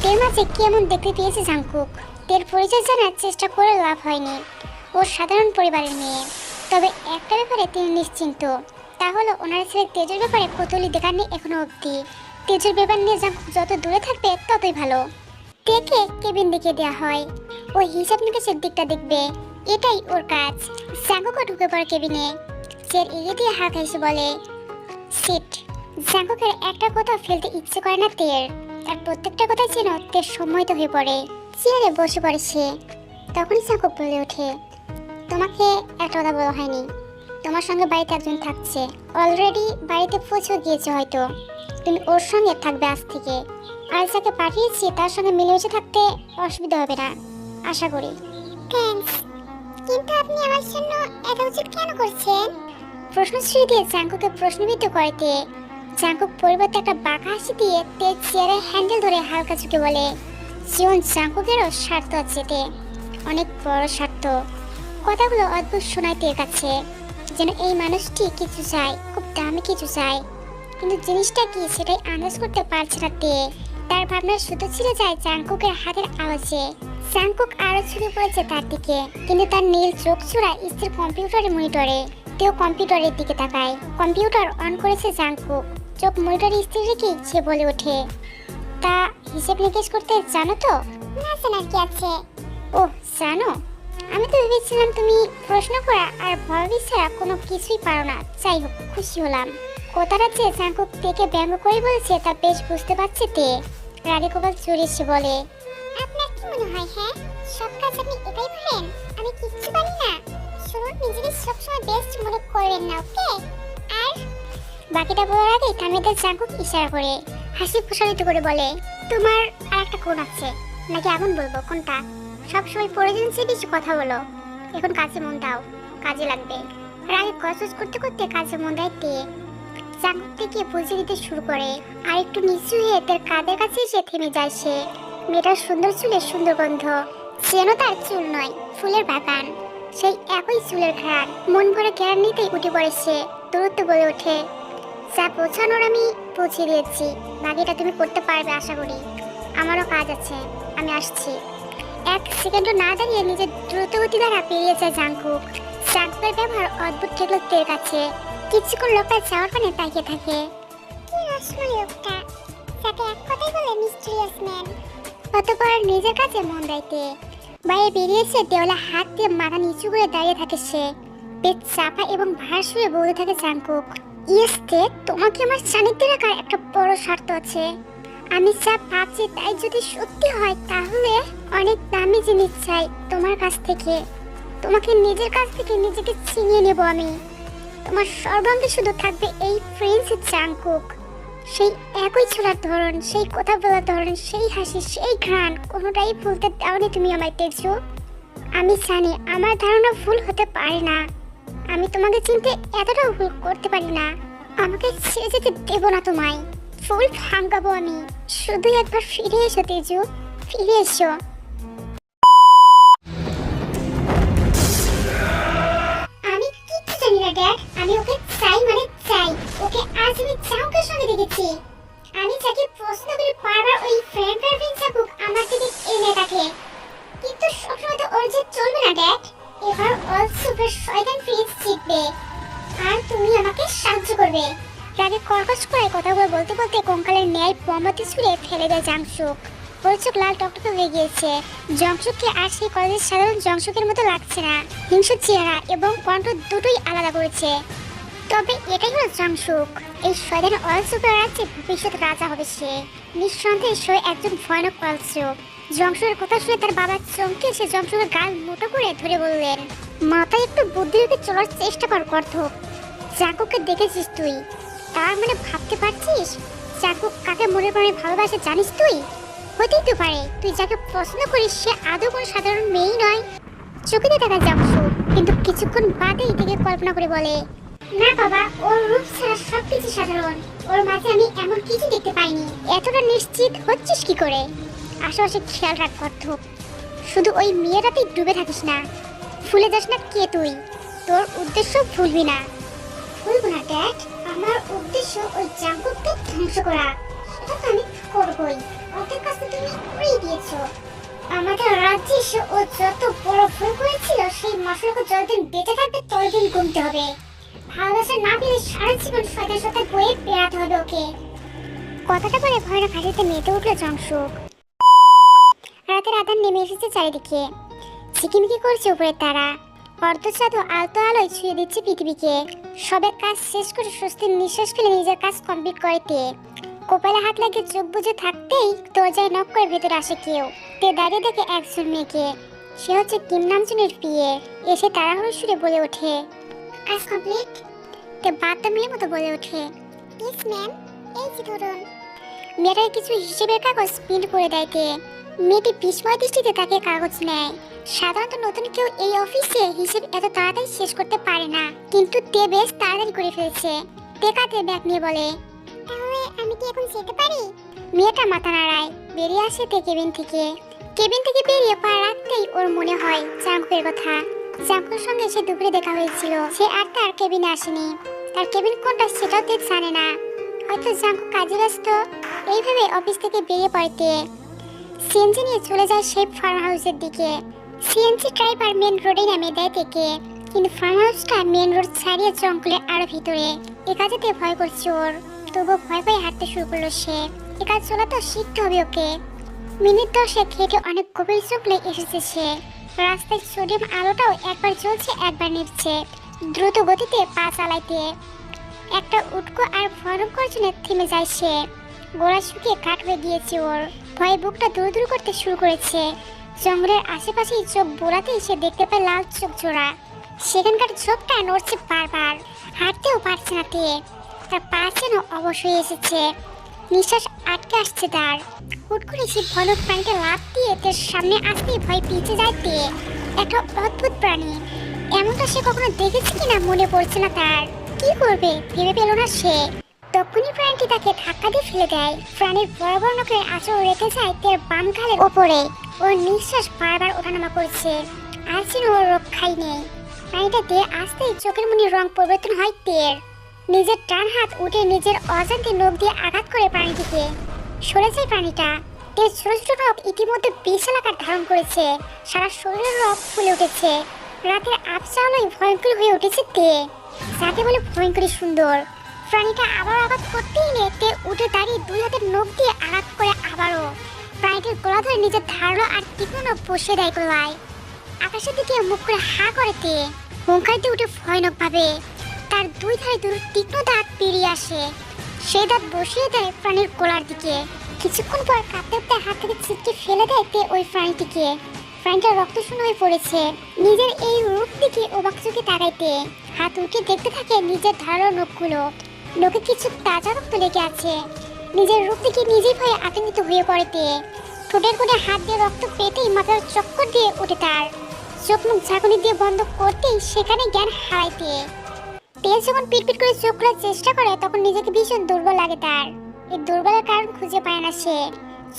তের মাঝে কেমন দেখতে পেয়েছে জাংকুক, তের পরিচয় জানার চেষ্টা করে লাভ হয়নি। ও সাধারণ পরিবারের মেয়ে, তবে একটা ব্যাপারে তিনি নিশ্চিন্ত, তা হলো ওনার ছেলে তেজের ব্যাপারে কৌতূহলী দেখাননি এখনো অবধি। তেজের ব্যাপার নিয়ে জাংকুক যত দূরে থাকবে ততই ভালো। তেকে কেবিন দেখিয়ে দেওয়া হয়, ও হিসাব নিকাশের দিকটা দেখবে, এটাই ওর কাজ। জাংকুকও ঢুকে পড়ে কেবিনে। চেয়ার এগিয়ে দিয়ে হাত এসে বলে, সিট। জাংকুকের একটা কথা ফেলতে ইচ্ছে করে না তের, তার প্রত্যেকটা কথা যেন তের সম্মোহিত হয়ে পড়ে। চেয়ারে বসে পড়ে সে। তখনই জাংকুক বলে ওঠে, তোমাকে একটা কথা বলা হয়নি, তোমার সঙ্গে বাড়িতে একজন থাকছে, অলরেডি বাড়িতে পৌঁছে গিয়েছে, হয়তো তুমি ওর সঙ্গে থাকবে আজ থেকে। আর যাকে পাঠিয়েছি তার সঙ্গে মিলেমিশে থাকতে অসুবিধা হবে না আশা করি। থ্যাঙ্কস, কিন্তু আপনি আমার জন্য এত উচিত কেন করছেন? প্রশ্নশ্রী দিয়ে জাংকুকে প্রশ্নবিদ্ধ করতে জাংকুক পরিবর্তে একটা বাঁকা হাসি দিয়ে তেজ চেয়ারের হ্যান্ডেল ধরে হালকা ঝুঁকে বলে, জীবন জাংকুকেরও স্বার্থ আছে এতে, অনেক বড় স্বার্থ। কথাগুলো অদ্ভুত শোনায় তের কাছে, যেন এই মানুষটি কিছু চায়, খুব দামি কিছু চায়, কিন্তু জিনিসটা কি সেটাই আন্দাজ করতে পারছে না তে। তার ভাবনা শুধু ছিঁড়ে যায় জাংকুকের হাতের আওয়াজে। জাংকুক আরো ছুটে পড়েছে তার দিকে, কিন্তু তার নীল চোখ ছোড়া স্থির কম্পিউটারের মনিটরে। তেও কম্পিউটারের দিকে তাকায়। কম্পিউটার অন করেছে জাংকুক, চোখ মনিটরে স্থির রেখে সে বলে ওঠে, তা হিসেব নিকেশ করতে জানো তো? না জানার কি আছে। ও জানো, আমি তো ভেবেছিলাম তুমি প্রশ্ন করা আর ভাবি ছাড়া কোনো কিছুই পারো না। যাই হোক, খুশি হলাম। কথাটা যে জাংকুক তেকে ব্যঙ্গ করে বলেছে তা বেশ বুঝতে পারছে তে। রাগে কপাল চড়িয়ে সে বলে, আপনার কি মনে হয় হ্যাঁ সব কাজ আপনি একাই পারেন? আমি কিচ্ছু পারি না। শুনুন, নিজেকে সবসময় বেস্ট মনে করবেন না, ওকে? আর বাকিটা বলার আগেই থামিয়ে দেয় জাংকুক ইশারা করে। হাসি প্রসারিত করে বলে, তোমার আর একটা কোণ আছে নাকি আগুন বলবো কোনটা? সবসময় প্রয়োজন চেয়ে বেশি কথা বলো, এখন কাজে মন দাও, কাজে লাগবে। রাগে কসরত করতে করতে কাজে মন দেয় তে। জাংকুক থেকে বুঝিয়ে দিতে শুরু করে, আর একটু নিচু হয়ে তার কাঁধের কাছে এসে থেমে যায় সে। মেয়েটার সুন্দর চুলের সুন্দর গন্ধ, যেন তার চুল নয় ফুলের বাগান, সেই একই চুলের ঘ্রাণ। মন ভরে ঘ্রাণ নিতেই উঠে পড়ে সে। দূরত্ব বলে ওঠে, যা পৌঁছানোর আমি পৌঁছে দিয়েছি, বাকিটা তুমি করতে পারবে আশা করি। আমারও কাজ আছে, আমি আসছি। এক সেকেন্ডও না দাঁড়িয়ে নিজের দ্রুতগতি দ্বারা পেরিয়ে যায় জাংকুক। জাংকুকের ব্যবহার অদ্ভুত ঠেকলো তের কাছে। কিছুক্ষণ লোকটা যাওয়ার পানে তাকিয়ে থাকে। কি রসময় লোকটা, সাথে এক কথাই বলে মিস্টেরিয়াস ম্যান। অতঃপর নিজের কাছে মন দেয়তে। বাইরে বেরিয়েছে, দেওয়ালে হাত দিয়ে মাথা নিচু করে দাঁড়িয়ে থাকে সে। পেট চাপা এবং ভার শুয়ে বলতে থাকে জাংকুক, ইয়েস্তে, তোমাকে আমার সান্নিধ্যে রাখার একটা বড় স্বার্থ আছে। আমি যা ভাবছি তাই যদি সত্যি হয় তাহলে অনেক দামি জিনিস চাই তোমার কাছ থেকে। তোমাকে নিজের কাছ থেকে নিজেকে ছিনিয়ে নেব আমি। তোমার সর্বাঙ্গে শুধু থাকবে এই প্রিন্স জাংকুক। সেই একই ছোড়ার ধরন, সেই কথা বলার ধরন, সেই হাসি, সেই ঘ্রাণ, কোনোটাই ভুলতে দাওনি তুমি আমায় তেজু। আমি জানি আমার ধারণা ভুল হতে পারে না, আমি তোমাকে চিনতে এতটাও ভুল করতে পারি না। আমাকে ছেড়ে যেতে দেব না তোমায়, ফুল ভাঙাবো আমি। শুধু একবার ফিরে এসো তেজু, ফিরে এসো। আমি কিচ্ছু জানি না ড্যাড, আমি ওকে চাই মানে চাই। ওকে আজ আমি জাংকুকের সঙ্গে দেখেছি। আমি যাকে প্রশ্ন করে বারবার ওই ফ্রেন্ড গার্লফ্রেন্ড জাংকুক আমার দিকে এনে রাখে, কিন্তু সবসময় তো ওর যে চলবে না ড্যাড। এবার অল সুপার শয়তান ফ্রিজ জিতবে আর তুমি আমাকে সাহায্য করবে। রাগে কর্কশ করে কথাগুলো বলতে বলতে কঙ্কালের ন্যায় বোমাতে ছুঁড়ে ফেলে দেয় জাংশুক। ওর চোখ লাল টকটকে হয়ে গিয়েছে। জংশুককে আর সেই কলেজের সাধারণ জংশুকের মতো লাগছে না। হিংস্র চেহারা এবং কণ্ঠ দুটোই আলাদা করেছে। তবে এটাই হলো জংশুক। এই শয়তান অলসুকের রাজ্যে ভবিষ্যৎ রাজা হবে সে। নিঃসন্দেহে সে একজন ভয়ানক অলসুক। জংশুকের কথা শুনে তার বাবা চমকে এসে জংশুকের গাল মুঠো করে ধরে বললেন, মাথায় একটু বুদ্ধি রেখে চলার চেষ্টা কর গর্ধপ। জাঙ্কুককে দেখেছিস তুই? তার মানে ভাবতে পারছিস জাঙ্কুক কাকে মনে প্রাণে ভালোবাসে জানিস তুই? হতেই তো পারে তুই যাকে পছন্দ করিস সে আদৌ কোনো সাধারণ মেয়েই নয়। চোখে দেখা জংশুক কিন্তু কিছুক্ষণ বাদেই থেকে কল্পনা করে বলে, না বাবা, ওর রূপ ছাড়া সবকিছু সাধারণ। ওর মাঝে আমি এমন কিছু দেখতে পাইনি। এতটা নিশ্চিত হচ্ছিস কি করে? আশেপাশে খেয়াল রাখ গর্ধপ। শুধু ওই মেয়েটাতেই ডুবে থাকিস না। ভুলে যাস না কে তুই। তোর উদ্দেশ্য ভুলবি না। ভুলবো না ড্যাড। আমার উদ্দেশ্য ওই জাঙ্কুককে ধ্বংস করা। সেটা তো আমি করবই। ওদের কাছে তুমি উড়িয়ে দিয়েছো। আমাদের রাজ্যে এসে ও যত বড় ভুল করেছিল সেই মশলাকে যতদিন বেঁচে থাকবে ততদিন গুনতে হবে। ভালোবাসা না পেলে সারা জীবন শয়তানের সাথে বয়ে বেড়াতে হবে ওকে। কথাটা বলে ভয়ানক হাসিতে মেতে উঠল জংশুক। রাতের আধার নেমে এসেছে চারিদিকে। ঝিকিমিকি করছে উপরের তারা। অর্ধচাঁদ আলতো আলোয় ছুঁয়ে দিচ্ছে পৃথিবীকে। সবে কাজ শেষ করে স্বস্তির নিঃশ্বাস ফেলে নিজের কাজ কমপ্লিট করে তে। কপালে হাত লাগিয়ে চোখ বুজে থাকতেই দরজায় নক করে ভেতরে আসে কেউ। তে দাঁড়িয়ে দেখে একজন মেয়েকে। সে হচ্ছে কিম নামজনের বিয়ে। এসে তাড়াহুড়ো সুরে বলে ওঠে, কাজ কমপ্লিট? তে বাতামের মতো বলে ওঠে, ইয়েস ম্যাম, এই যে ধরুন। মেয়েটাকে কিছু হিসেবের কাগজ প্রিন্ট করে দেয় তে। মেয়েটি বিস্ময় দৃষ্টিতে তাকে কাগজ নেয়। সাধারণত নতুন কেউ এই অফিসে হিসেব এত তাড়াতাড়ি শেষ করতে পারে না, কিন্তু তে বেশ তাড়াতাড়ি করে ফেলেছে। তে কাঁধে ব্যাগ নিয়ে বলে, তাহলে আমি কি এখন যেতে পারি? মেয়েটা মাথা নাড়ায়। বেরিয়ে আসে তে কেবিন থেকে। কেবিন থেকে বেরিয়ে পা রাখতেই ওর মনে হয় জাঙ্কুকের কথা। জাঙ্কুকের সঙ্গে সে দুপুরে দেখা হয়েছিল। সে আর তার কেবিনে আসেনি। তার কেবিন কোনটা সেটাও তে জানে না। হয়তো জাঙ্কুক কাজে ব্যস্ত। এইভাবে অফিস থেকে বেরিয়ে পড়তে সিএনজি নিয়ে চলে যায় সেই ফার্ম হাউসের দিকে। সিএনজি ড্রাইভার মেন রোডে নামে দেয় থেকে, কিন্তু ফার্ম হাউসটা মেন রোড ছাড়িয়ে জঙ্গলের আরো ভিতরে। এ কাজেতে ভয় করছে ওর, তবুও ভয় ভয়ে হাঁটতে শুরু করলো সে। এ কাজ চলা তো শিখতে হবে ওকে। মিনিট 10 হেঁটে অনেক গভীর জঙ্গলে এসেছে সে। রাস্তায় সোডিয়াম আলোটাও একবার জ্বলছে একবার নিভছে। দ্রুত গতিতে পা চালাইতে একটা উটকো আর ভয়ানক গর্জনে থেমে যায় সে। গোড়া শুকিয়ে কাঠ হয়ে গিয়েছে ওর। ভয়ে বুকটা দূর দূর করতে শুরু করেছে। জঙ্গলের আশেপাশেই চোখ বোলাতেই সে দেখতে পায় লাল চোখ জোড়া। সেখানকার চোখটা নড়ছে বারবার। হাঁটতেও পারছে না তে। তার পা যেন অবশ হয়ে এসেছে। নিঃশ্বাস আটকে আসছে তার। হুট করে সে ভয়ানক প্রাণীটা লাফ দিয়ে তার সামনে আসতেই ভয় পিছে যায় তে। একটা অদ্ভুত প্রাণী, এমনটা সে কখনো দেখেছে কিনা মনে পড়ছে না তার। কি করবে ভেবে পেল না সে। তখনই প্রাণীটি তাকে ধাক্কা দিয়ে ফেলে দেয়। প্রাণীর বড় বড় নখের আঁচড় রেখে যায় তার বাম গালের ওপরে। ওর নিঃশ্বাস বারবার ওঠানামা করছে। আর যেন ওর রক্ষাই নেই। প্রাণীটা দিয়ে আসতেই চোখের মনি রং পরিবর্তন হয় তের। নিজের ডান হাত উঠে নিজের অজান্তে নখ দিয়ে আঘাত করে প্রাণীটিকে। সরে যায় প্রাণীটা। তের ছোট ছোট নখ ইতিমধ্যে বিশাল আকার ধারণ করেছে। সারা শরীরের রক ফুলে উঠেছে। রাতের আবছা আলোয় ভয়ঙ্কর হয়ে উঠেছে তে, যাকে বলে ভয়ঙ্করী সুন্দর। প্রাণীটা আবার আঘাত করতেই নিয়ে তে উঠে দাঁড়িয়ে দুই হাতের নখ দিয়ে আঘাত করে আবারও। প্রাণীটির গলা ধরে নিজের ধারালো আর তীক্ষ্ণ নখ বসে দেয় গলায়। আকাশের দিকে মুখ করে হা করে তে। হুঙ্কার দিয়ে উঠে ভয়ানক ভাবে। তার দুই ধারে দুটো তীক্ষ্ণ দাঁত বেরিয়ে আসে। সেই দাঁত বসিয়ে দেয় প্রাণীর গলার দিকে। কিছুক্ষণ পর কাঁপতে কাঁপতে হাত থেকে ছিটকে ফেলে দেয় তে ওই প্রাণীটিকে। প্রাণীটা রক্তশূন্য হয়ে পড়েছে। নিজের এই রূপ দিকে অবাক চোখে তাকাইতে হাত উঠে দেখতে থাকে নিজের ধারালো নখগুলো। নখে কিছু তাজা রক্ত লেগে আছে। নিজের রূপ দিকে নিজেই ভয়ে আতঙ্কিত হয়ে পড়েতে। ঠোঁটের কোণে হাত দিয়ে রক্ত পেতেই মাথার চক্কর দিয়ে ওঠে তার। চোখ মুখ ঝাঁকুনি দিয়ে বন্ধ করতেই সেখানে জ্ঞান হারাইতে। তেজ যখন পিটপিট করে চোখ খোলার চেষ্টা করে তখন নিজেকে ভীষণ দুর্বল লাগে তার। এই দুর্বলের কারণ খুঁজে পায় না সে।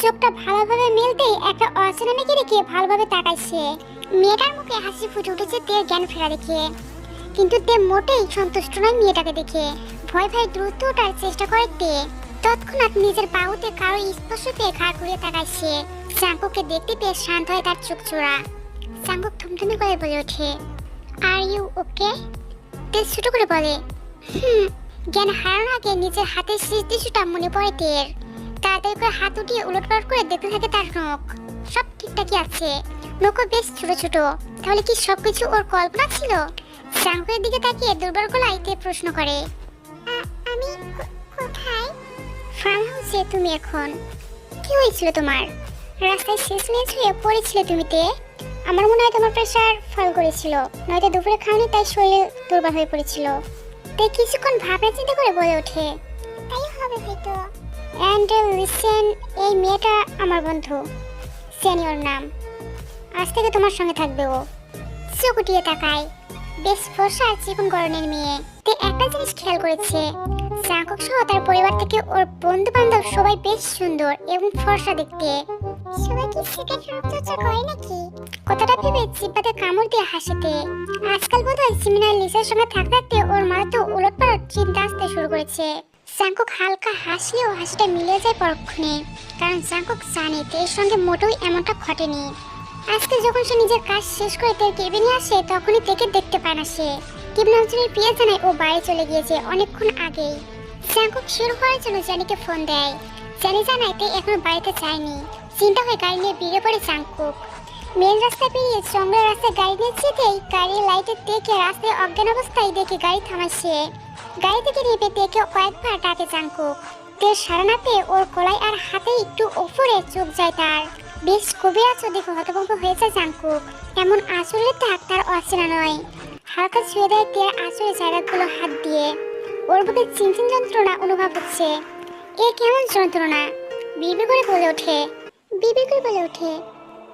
চোখটা ভালোভাবে মেলতেই একটা অচেনা মেয়েকে দেখে ভালোভাবে তাকায় সে। মেয়েটার মুখে হাসি ফুটে উঠেছে তের জ্ঞান ফেরা দেখে। কিন্তু তে মোটেই সন্তুষ্ট নয় মেয়েটাকে দেখে। ভয় ভয়ে দ্রুত ওঠার চেষ্টা করে তে। তৎক্ষণাৎ নিজের বাহুতে কারো স্পর্শ পেয়ে ঘাড় ঘুরিয়ে তাকায় সে। জাঙ্কুককে দেখতে পেয়ে শান্ত হয় তার চোখ জোড়া। জাঙ্কুক থমথমে করে বলে ওঠে, আর ইউ ওকে? তে ছোট করে বলে, জ্ঞান হারানোর আগে নিজের হাতের শেষ দৃশ্যটা মনে পড়ে তের। তাড়াতাড়ি করে হাত উঠিয়ে উলটপালট করে দেখতে থাকে তার নখ। সব ঠিকঠাকই আছে। নখও বেশ ছোট ছোট। তাহলে কি সবকিছু ওর কল্পনা ছিল? জাঙ্কুকের দিকে তাকিয়ে দুর্বল গলায় তে প্রশ্ন করে, আমি কোথায়? ফার্ম হাউসে তুমি এখন। কি হয়েছিল তোমার? রাস্তায় শেষমেশ হয়ে পড়েছিলে তুমি তে। আমার মনে হয় তোমার প্রেশার ফল করেছিল, নয়তো দুপুরে খাওনি তাই শরীর দুর্বল হয়ে পড়েছিল। তে কিছুক্ষণ ভাবনা চিন্তা করে বলে ওঠে, তাই হবে হয়তো। অ্যান্ড লিসেন, এই মেয়েটা আমার বন্ধু, সিনিয়র নাম। আজ থেকে তোমার সঙ্গে থাকবে ও। চকুটিয়ে তাকায়, বেশ ফর্সা আর চিকন গড়নের মেয়ে। তে একটা জিনিস খেয়াল করেছে, জাঙ্কুক সহ তার পরিবার থেকে ওর বন্ধু বান্ধব সবাই বেশ সুন্দর এবং ফর্সা দেখতে। সবাই কি সিগারেট রূপচর্চা করে নাকি? কথাটা ভেবে চিপাতে কামড় দিয়ে হাসিতে। আজকাল বোধহয় সিমিনার লিসার সঙ্গে থাকতে থাকতে ওর মাথায় উলটপালট চিন্তা আসতে শুরু করেছে। জাঙ্কুক হালকা হাসলেও হাসিটা মিলে যায় পরক্ষণে, কারণ জাঙ্কুক জানে এর সঙ্গে মোটেও এমনটা ঘটেনি। আজকে যখন সে নিজের কাজ শেষ করে তার কেবিনে আসে তখনই তেকে দেখতে পায় না সে। কিবনাঞ্জনের প্রিয়া জানায় ও বাড়ি চলে গিয়েছে অনেকক্ষণ আগেই। জাঙ্কুক শিওর হওয়ার জন্য জানিকে ফোন দেয়। জানি জানায় তে এখনো বাড়িতে যায়নি। চিন্তা হয়ে গাড়ি নিয়ে বেরিয়ে পড়ে জাঙ্কুক। মেন রাস্তা পেরিয়ে জঙ্গলের রাস্তায় গাড়ি নিয়ে যেতেই গাড়ির লাইটে তেকে রাস্তায় অজ্ঞান অবস্থায় দেখে গাড়ি থামায় সে। গাড়ি থেকে নেমে তেকে কয়েকবার ডাকে জাঙ্কুক। তে সারা না পেয়ে ওর গলায় আর হাতে একটু ওপরে চোখ যায় তার। বেশ কবি আছো দেখে হতভম্ব হয়েছে জাঙ্কুক। এমন আঁচড়ের দাগ তার অচেনা নয়। হালকা ছুঁয়ে দেয় তের আঁচড়ের জায়গাগুলো হাত দিয়ে। ওর বুকে চিনচিন যন্ত্রণা অনুভব হচ্ছে। এ কেমন যন্ত্রণা? বিড়বিড় করে বলে ওঠে,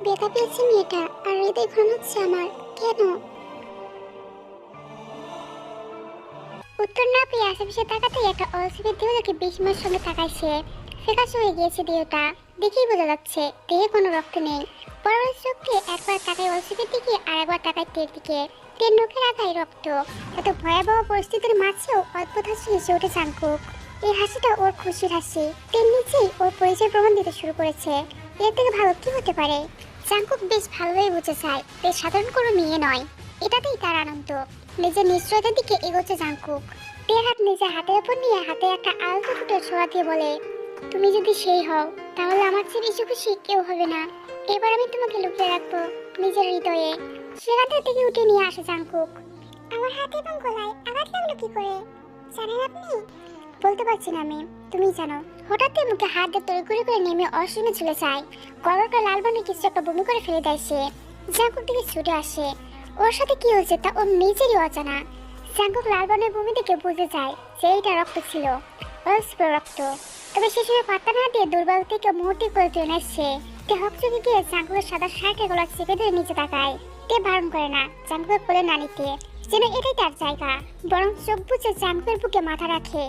ব্যথা পেয়েছে মেয়েটা আর হৃদয় ঘুমাচ্ছে আমার। কেন? উত্তর না পেয়ে আশেপাশে তাকাতে একটা অলসিপের দেহটাকে বিস্ময়ের সঙ্গে তাকাইছে। ফ্যাকাশে হয়ে গিয়েছে দেহটা, দেখেই বোঝা যাচ্ছে দেহে কোনো রক্ত নেই। পরবর্তী চোখে একবার তাকায় অলসিপের দিকে আর একবার তাকায় তের দিকে। তের নখের আগায় রক্ত। এত ভয়াবহ পরিস্থিতির মাঝেও অদ্ভুত হাসি হেসে ওঠে জাঙ্কুক। এই হাসিটা ওর খুশির হাসি। তের নিচেই ওর পরিচয় প্রমাণ দিতে শুরু করেছে। এর থেকে ভালো কি হতে পারে? জাঙ্কুক বেশ ভালোই বুঝে যায় বেশ সাধারণ কোনো মেয়ে নয়, এটাতেই তার আনন্দ। নিজের নিশ্চয়তার দিকে এগোচ্ছে জাঙ্কুক। তের হাত নিজের হাতের উপর নিয়ে হাতে একটা আলতো ঠোঁটের ছোঁয়া দিয়ে বলে, তুমি যদি সেই হও তাহলে আমার চেয়ে বেশি খুশি কেউ হবে না। এবার আমি তোমাকে লুকিয়ে রাখবো নিজের হৃদয়ে। সেখান থেকে উঠে নিয়ে আসে জাঙ্কুক। আমার হাতে এবং গলায় আঘাত লাগলো কি করে জানেন আপনি? বলতে পারছি না আমি, তুমি জানো। হঠাৎ মুখে হাত দিয়ে তড়িঘড়ি করে নেমে অসীমে চলে যায়। গলাটা লাল বনে কিছু একটা বমি করে ফেলে দেয় সে। জাঙ্কুক দিকে ছুটে আসে। ওর সাথে কি হয়েছে তা ওর নিজেরই অজানা। জাঙ্কুক লাল বনের বমি দেখে বুঝে যায় যে এটা রক্ত ছিল, অল্প রক্ত। তবে সে সময় পাত্তা না দিয়ে দুর্বল থেকে মুহূর্তে করে টেনে আসছে। তে হকচকে গিয়ে জাঙ্কুকের সাদা শার্টের গলা চেপে ধরে নিচে তাকায়। তে বারণ করে না জাঙ্কুকের কোলে না নিতে, যেন এটাই তার জায়গা। বরং চোখ বুঝে জাঙ্কুকের বুকে মাথা রাখে।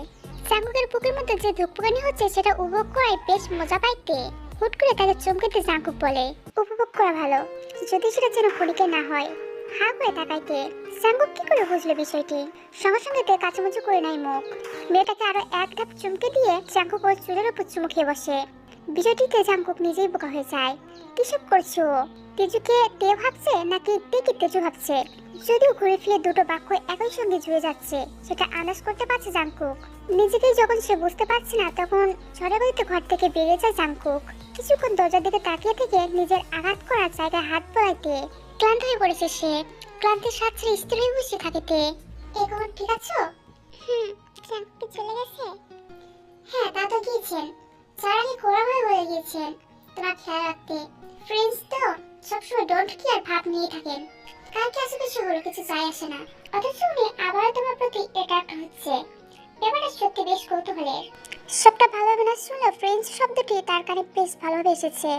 জাঙ্কুকের বুকের মধ্যে যে ধুকপুকানি হচ্ছে সেটা উপভোগ করায় বেশ মজা পাইতে। হুট করে তাকে চমকেতে জাঙ্কুক বলে, উপভোগ করা ভালো, যদি সেটা যেন ক্ষণিকে না হয়। হা করে তাকাইতে জাঙ্কুক কি করে বুঝলো বিষয়টি? সঙ্গে সঙ্গে তে কাচুমুচু করে নেয় মুখ। মেয়েটাকে আরো এক ধাপ চমকে দিয়ে জাঙ্কুক ওর চুলের উপর চুমু খেয়ে বসে। বিষয়টিতে জাঙ্কুক নিজেই বোকা হয়ে যায়। কিসব করছো? তেজুকে তে ভাবছে নাকি তে কি তেজু ভাবছে? যদিও ঘুরে ফিরে দুটো বাক্য একই সঙ্গে জুড়ে যাচ্ছে সেটা আন্দাজ করতে পারছে জাঙ্কুক। নিজেকেই যখন সে বুঝতে পারছে না তখন ঝড়ে গতিতে ঘর থেকে বেরিয়ে যায় জাঙ্কুক। কিছুক্ষণ দরজার দিকে তাকিয়ে থেকে নিজের আঘাত করার জায়গায় হাত বোলাইতে ক্লান্ত হয়ে পড়েছে সে। ক্লান্তির সাথে স্থির হয়ে বসে থাকিতে, এখন ঠিক আছো? জাঙ্কুক চলে গেছে? হ্যাঁ, তা তো গিয়েছেন। যার আগে ঘোরাভাবে বলে গিয়েছেন তোমার খেয়াল রাখতে। ফ্রেন্ডস তো সবসময় ডোন্ট কেয়ার ভাব নিয়ে থাকেন। কালকে আশেপাশে হলো কিছু যায় আসে না, অথচ উনি আবার তোমার প্রতি অ্যাট্রাক্ট হচ্ছে। ব্যাপারটা সত্যি বেশ কৌতূহলের। সবটা ভালোভাবে না শুনলে ফ্রেন্ডস শব্দটি তার কানে বেশ ভালোভাবে এসেছে।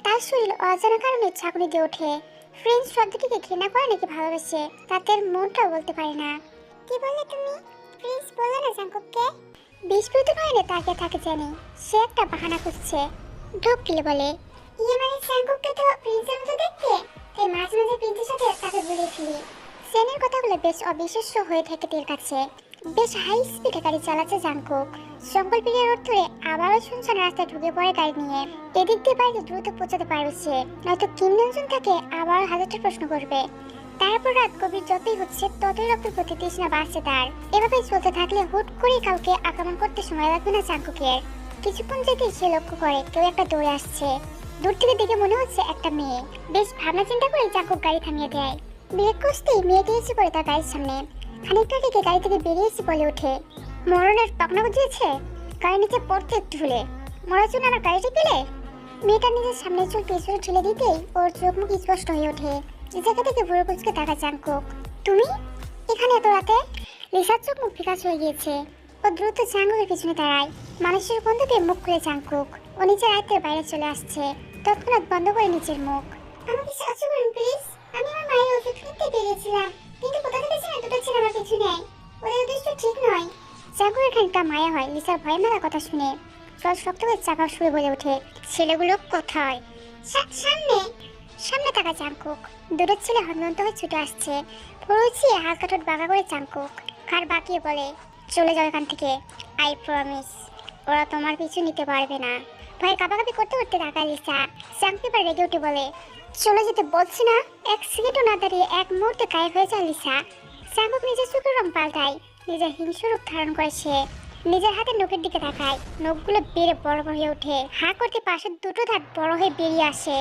তার শরীর অজানা কারণে ঝাঁকুনি দিয়ে ওঠে। ফ্রেন্ডস শব্দটিকে ঘৃণা করে নাকি ভালোবাসে তাদের মনটা বলতে পারে না। কি বললে তুমি? ফ্রেন্ডস বললে না জাঙ্কুককে? বিস্ফোরিত নয়নে তাকে থাকে জানি সে একটা বাহানা খুঁজছে। ঢোক গিলে বলে, ইয়ে মানে জাঙ্কুককে তো প্রিন্সের মতো দেখতে, তাই মাঝে মাঝে প্রিন্সের সাথে তাকে ঘুরিয়ে ফিরি। সেনের কথাগুলো বেশ অবিশ্বাস্য হয়ে থাকে তের কাছে। বেশ হাই স্পিডে গাড়ি চালাচ্ছে জাঙ্কুক। জঙ্গল পেরিয়ে রোড ধরে আবারও শুনশান রাস্তায় ঢুকে পড়ে গাড়ি নিয়ে। এদিক দিয়ে বাড়িতে দ্রুত পৌঁছাতে পারবে সে, নয়তো কিমনজন তাকে আবার হাজারটা প্রশ্ন করবে। তারপর রাত গভীর যতই হচ্ছে ততই রক্তের প্রতি তৃষ্ণা বাড়ছে তার। এভাবেই চলতে থাকলে হুট করে কাউকে আক্রমণ করতে সময় লাগবে না জাঙ্কুকের। কিছুক্ষণ যেতেই সে লক্ষ্য করে কেউ একটা দৌড়ে আসছে। দূর থেকে দেখে মনে হচ্ছে একটা মেয়ে। বেশ ভাবনা চিন্তা করে জাঙ্কুক গাড়ি থামিয়ে দেয়। ব্রেক কষতেই মেয়েটি এসে পড়ে তার গাড়ির সামনে। খানিকটা থেকে গাড়ি থেকে বেরিয়ে এসে বলে ওঠে, মরণের পাকনা বুঝিয়েছে, গাড়ি নিচে পড়তে একটু হলে মরার জন্য আমার গাড়িটা পেলে। মেয়েটা নিজের সামনে চুল পেছনে ঠেলে দিতেই ওর চোখ মুখ স্পষ্ট হয়ে ওঠে। জায়গা থেকে ভোর কুচকে তাকায় জাংকুক। তুমি এখানে এত রাতে? লিসার চোখ মুখ ফিকাস হয়ে গিয়েছে। ও দ্রুত জাংকুকের পিছনে দাঁড়ায়। মানুষের গন্ধ পেয়ে মুখ খুলে জাংকুক। ও নিজের আয়ত্তের বাইরে চলে আসছে। তৎক্ষণাৎ বন্ধ করে নিচের মুখ। আমাকে সাহায্য করুন প্লিজ। আমি আমার মায়ের ওষুধ কিনতে বেরিয়েছিলাম, কিন্তু কোথা থেকে ছিল দুটো ছেলে আমার পিছনে। ওদের উদ্দেশ্য ঠিক নয়। জাংকুকের খানিকটা মায়া হয় লিসার ভয় মারা কথা শুনে। জল শক্ত করে চাপা শুয়ে বলে ওঠে, ছেলেগুলো কোথায়? সামনে। সামনে তাকা জাংকুক। দুটো ছেলে হন্তদন্ত হয়ে ছুটে আসছে। পড়েছি হালকা ঠোঁট বাঁকা করে জাংকুক কার বাকিয়ে বলে, চলে যাও এখান থেকে। আই প্রমিস ওরা তোমার পিছু নিতে পারবে না। ভয়ে কাঁপাকাঁপি করতে করতে তাকায় লিসা। জাংকুক এবার রেগে উঠে বলে, চলে যেতে বলছি না? এক সেকেন্ডও না দাঁড়িয়ে এক মুহূর্তে গায়েব হয়ে যায় লিসা। জাংকুক নিজের চোখের রং পাল্টায়। নিজের হিংস্র রূপ ধারণ করে সে। নিজের হাতে নখের দিকে তাকায়। নখগুলো বেড়ে বড় বড় হয়ে ওঠে। হা করতে পাশের দুটো দাঁত বড় হয়ে বেরিয়ে আসে।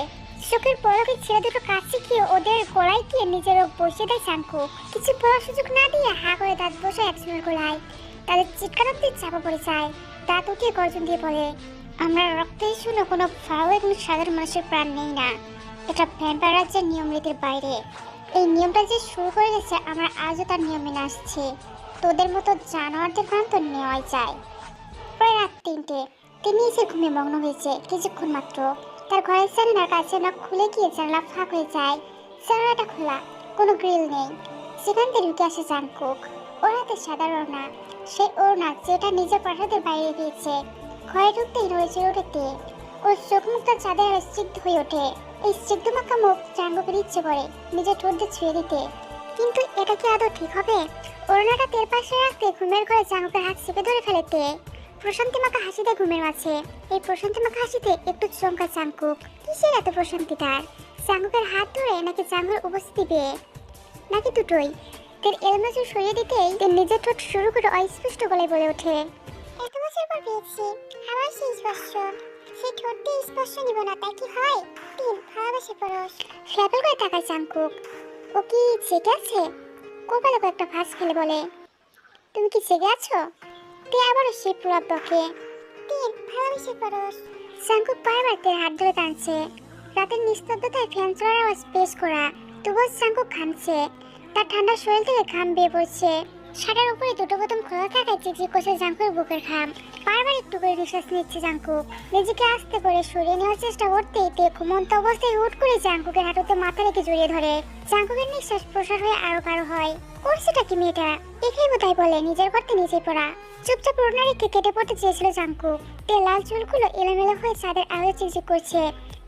চোখের পলকে ছেলে দুটো কাছে গিয়ে ওদের গলায় গিয়ে নিজের বসে দেয় জাংকুক। কিছু বলার সুযোগ না দিয়ে হা করে দাঁত বসে একজনের গলায়। তাদের চিৎকার দিয়ে চাপা পড়ে যায়। দাঁত উঠিয়ে গর্জন দিয়ে বলে, আমরা রক্তের শূন্য কোনো ভালো এবং সাধারণ মানুষের প্রাণ নেই না। এটা ভ্যাম্পায়ার রাজ্যের নিয়ম রীতির বাইরে। এই নিয়মটা যে শুরু করে গেছে আমরা আজও তার নিয়ম মেনে আসছি। তোদের মতো জানোয়ারদের প্রাণ তো নেওয়াই যায়। প্রায় রাত 3টে। তিনি এসে ঘুমিয়ে মগ্ন হয়েছে কিছুক্ষণ মাত্র। তার ঘরের জানালার কাছে নখ খুলে গিয়ে জানলা ফাঁক হয়ে যায়। জানালাটা খোলা, কোনো গ্রিল নেই। সেখান থেকে ঢুকে আসে জাংকুক। ওর হাতে সাদা ওড়না, সেই ওড়না যেটা নিজের প্রাসাদের বাইরে দিয়েছে। ঘরে ঢুকতেই নড়েছিল ওঠে। ওর চোখ মুখটা চাঁদের আলো স্নিগ্ধ হয়ে ওঠে। এই স্নিগ্ধ মাখা মুখ জাংকুকের ইচ্ছে করে নিজের ঠোঁট দিয়ে ছুঁয়ে দিতে, কিন্তু এটা কি আদৌ ঠিক হবে? ওড়নাটা তের পাশে রাখতে ঘুমের ঘরে জাংকুকের হাত চেপে ধরে ফেলেতে। প্রশান্তি মাখা হাসিতে ঘুমের মাঝে। এই প্রশান্তি মাখা হাসিতে একটু চমকা জাংকুক। কিসের এত প্রশান্তি তার? জাংকুকের হাত ধরে নাকি জাংকুকের উপস্থিতি পেয়ে, নাকি দুটোই? তের এলমেজু সরিয়ে দিতেই তের নিজের ঠোঁট শুরু করে অস্পষ্ট গলায় বলে ওঠে, এত বছর পর পেয়েছি আমার সেই স্পর্শ। সেই ঠোঁট দিয়ে স্পর্শ নিব না তাই কি হয়? ভালোবাসে পরশ। ফ্ল্যাপেল করে তাকায় জাংকুক। ও কি জেগে আছে? কপালে কয়েকটা ভাঁজ ফেলে বলে, তুমি কি জেগে আছো? তে আবারও সেই প্রলাপ বকে, ভালোবাসে পরশ। জাংকুক বারবার তের হাত ধরে টানছে। রাতের নিস্তব্ধতায় ফ্যান চলার আওয়াজ বেশ করা, তবুও জাংকুক ঘামছে। তার ঠান্ডা শরীর থেকে ঘাম বেয়ে পড়ছে। শাড়ির উপরে দুটো বোতাম খোলা থাকায় চিকচিক করছে জাংকুকের বুকের ঘাম। বারবার একটু করে নিঃশ্বাস নিচ্ছে জাংকুক। নিজেকে আস্তে করে সরিয়ে নেওয়ার চেষ্টা করতেই তে ঘুমন্ত অবস্থায় হুট করে জাংকুকের হাঁটুতে মাথা রেখে জড়িয়ে ধরে। জাংকুকের নিঃশ্বাস প্রসার হয়ে আরো কারো হয়। করছেটা কি মেয়েটা? এখানে বোধহয় বলে নিজের করতে নিজেই পড়া। চুপচাপ ওড়না রেখে কেটে পড়তে চেয়েছিল জাংকুক। তে লাল চুলগুলো এলোমেলো হয়ে চাঁদের আলো চিকচিক করছে।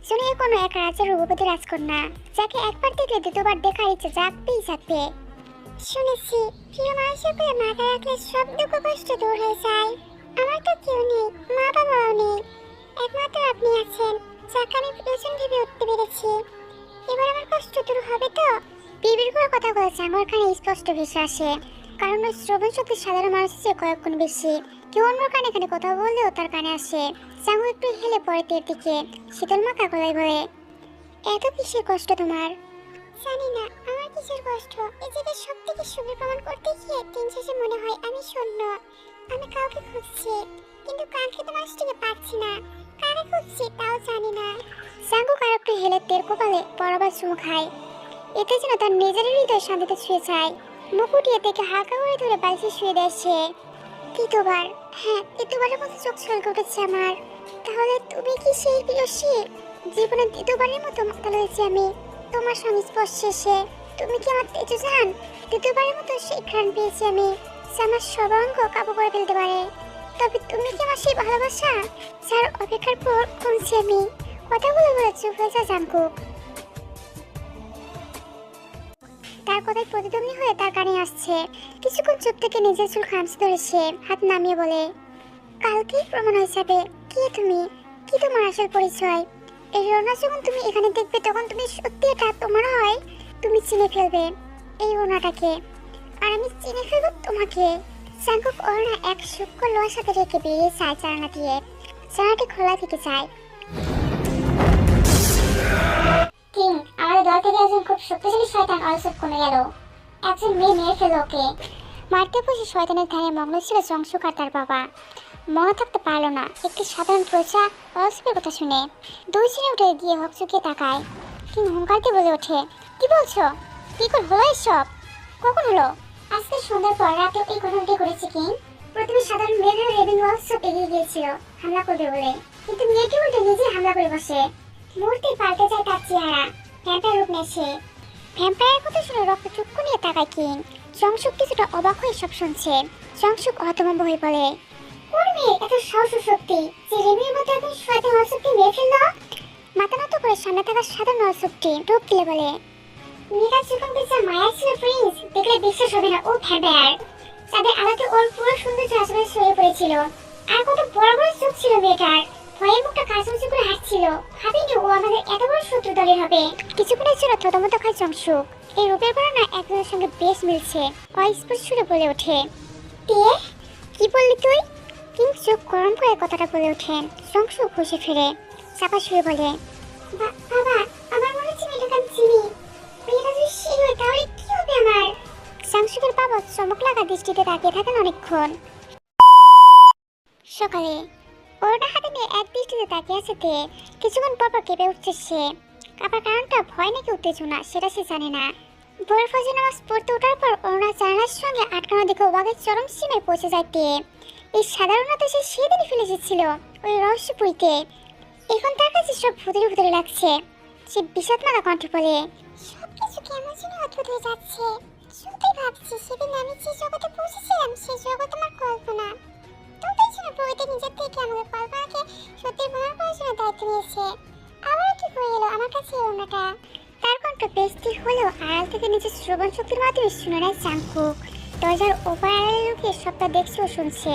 শুনে কোনো এক রাজ্যের রূপবতী রাজকন্যা, যাকে একবার দেখলে দ্বিতীয়বার দেখার ইচ্ছে জাগবে। শুনেছি প্রিয় মানুষের করে মাথা রাখলে সব দুঃখ কষ্ট দূর হয়ে যায়। আমার তো কেউ নেই, মা বাবাও নেই, একমাত্র আপনি আছেন, যাকে আমি প্রয়োজন ভেবে উঠতে পেরেছি। এবার আমার কষ্ট দূর হবে তো? বিবির করে কথা বলছে আমার কানে স্পষ্ট ভেসে আসে, কারণ ওই শ্রবণ শক্তি সাধারণ মানুষের চেয়ে কয়েক গুণ বেশি। কেউ অন্য কানে কানে কথা বললেও তার কানে আসে। জাঙ্গু একটু হেলে পড়ে তের দিকে, শীতল মাখা গলায় বলে, এত কিসের কষ্ট তোমার? জানি না আমার কিসের কষ্ট। নিজেকে সব থেকে সুখী প্রমাণ করতে গিয়ে দিন শেষে মনে হয় আমি শূন্য। আমি কাউকে খুঁজছি, কিন্তু কাঙ্ক্ষিত মানুষটিকে পাচ্ছি না। কারে খুঁজছি তাও জানি না। জাঙ্গু আর একটু হেলে তের কপালে বরাবর চুমু খায়। এতে যেন তার নিজের হৃদয় শান্তিতে ছুঁয়ে যায়। মুখ উঠিয়ে থেকে হালকা করে ধরে বালিশে শুয়ে দেয় সে। তৃতীয়বার, হ্যাঁ তৃতীয়বারের মতো চোখ ছলকে উঠেছে আমার। তাহলে তুমি কি সেই প্রিয়সী? জীবনের দ্বিতীয়বারের মতো মাতাল হয়েছি আমি তোমার সংস্পর্শে এসে। তুমি কি আমার তেজ জান? দ্বিতীয়বারের মতো সেই ঘ্রাণ পেয়েছি আমি, যে আমার সর্বাঙ্গ কাবু করে ফেলতে পারে। তবে তুমি কি আমার সেই ভালোবাসা যার অপেক্ষার পর শুনছি আমি? কথাগুলো বলে চুপ হয়ে যায় জাংকুক। তার কথায় প্রতিধ্বনি হয়ে তার কানে আসছে। কিছুক্ষণ চুপ থেকে নিজের চুল খামচে ধরে সে হাত নামিয়ে বলে, কালকেই প্রমাণ হয়ে যাবে কে তুমি, কি তোমার আসল পরিচয়। এই ওড়না যখন তুমি এখানে দেখবে তখন তুমি সত্যি এটা তোমার হয়। তুমি চিনে ফেলবে এই ওড়নাটাকে, আর আমি চিনে ফেলবো তোমাকে। জাংকুক ওড়না এক সূক্ষ্ম লোহার সাথে রেখে বেরিয়ে যায় জানালা দিয়ে। জানালাটি খোলা থেকে যায়। কিং, আমাদের দল থেকে একজন খুব শক্তিশালী শয়তান অলসব কমে গেল। একজন মেয়ে মেরে ফেলল ওকে। মারতে বসে শয়তানের ধ্যানে মগ্ন ছিল জংশুক আর তার বাবা। মনে থাকতে পারলো না একটি সাধারণ প্রজা অলসবের কথা শুনে। দুই জনে উঠে গিয়ে হকচকিয়ে তাকায়। কিং হুঙ্কার দিয়ে বলে ওঠে, কি বলছো? কি করে হলো এসব? কখন হলো? আজকে সন্ধ্যার পর রাতে এই ঘটনাটি ঘটেছে কিং। প্রথমে সাধারণ মেয়েরা রেভিং অলসব এগিয়ে গিয়েছিল হামলা করবে বলে, কিন্তু মেয়েটি উল্টে নিজে হামলা করে বসে। মুহূর্তে পাল্টে যায় তার চেহারা, ভ্যাম্পায়ার রূপ নেছে। ভ্যাম্পায়ারের কথা শুনে রক্ত চক্ষু নিয়ে তাকায় কিং। জংশুক কিছুটা অবাক হয়ে সব শুনছে। জংশুক হতভম্ব হয়ে বলে, কোন মেয়ে এত সাহস ও শক্তি যে রেভিংয়ের মধ্যে একজন শয়তান অলসবকে মেরে ফেলল? মাথা নত করে সামনে থাকা সাধারণ অলসবটি ঢোক গিলে বলে, মেয়েটার চোখের বিচার মায়া ছিল প্রিন্স, দেখলে বিশ্বাস হবে না ও ভ্যাম্পায়ার। তাদের আলোতে ওর পুরো সৌন্দর্য আশেপাশে ছড়িয়ে পড়েছিল। আর কত বড় বড় চোখ ছিল মেয়েটার। ভয়ে মুখটা কাঁচুমুচু করে হাঁটছিল। ভাবিনি ও আমাদের এত বড় শত্রু দলের হবে। কিছুক্ষণের জন্য থতমত খায় জংশুক। এই রূপের বর্ণনা একজনের সঙ্গে বেশ মিলছে। অস্পষ্ট সুরে বলে ওঠে, কি বললি তুই? কিং চোখ গরম করে কথাটা বলে ওঠেন। জংশুক খুশি ফিরে চাপা শুয়ে বলে, বাবা, আমার মনে হচ্ছে মেয়েটাকে আমি চিনি। মেয়েটা যদি সে হয় তাহলে কি হবে আমার? জংশুকের বাবা চমক লাগা দৃষ্টিতে তাকিয়ে থাকেন অনেকক্ষণ। সকালে ওরটা হাতে নিয়ে এক দৃষ্টিতে তাকিয়ে আছে তে। কিছুক্ষণ পর পর কেঁপে উঠছে সে। কাঁপার কারণটা ভয় নাকি উত্তেজনা সেটা সে জানে না। ভোর ফজর নামাজ পড়তে ওঠার পর ওনার জানালার সঙ্গে আটকানো দেখে অবাকের চরম সীমায় পৌঁছে যায় তে। এই সাধারণত সে সেদিনই ফেলে এসেছিল ওই রহস্যপুরীতে। এখন তার কাছে সব ভুতুরে ভুতুরে লাগছে। সে বিষাদমালা কণ্ঠে বলে, সবকিছু কেমন যেন অদ্ভুত হয়ে যাচ্ছে। সত্যি ভাবছি সেদিন আমি যে জগতে পৌঁছেছিলাম সে জগৎ আমার কল্পনা। তোদের জন্য প্রকৃতি নিজের থেকে আমাদের কল্পনাকে সত্যি প্রমাণ করার জন্য দায়িত্ব নিয়েছে। আবার কি হয়ে এলো আমার কাছে ওনাটা? তার কণ্ঠ বেশ স্থির হলেও আড়াল থেকে নিজের শ্রবণ শক্তির মাধ্যমে শুনে নেয় জাংকুক। দরজার ওপার আড়ালে লুকিয়ে সবটা দেখছে ও শুনছে।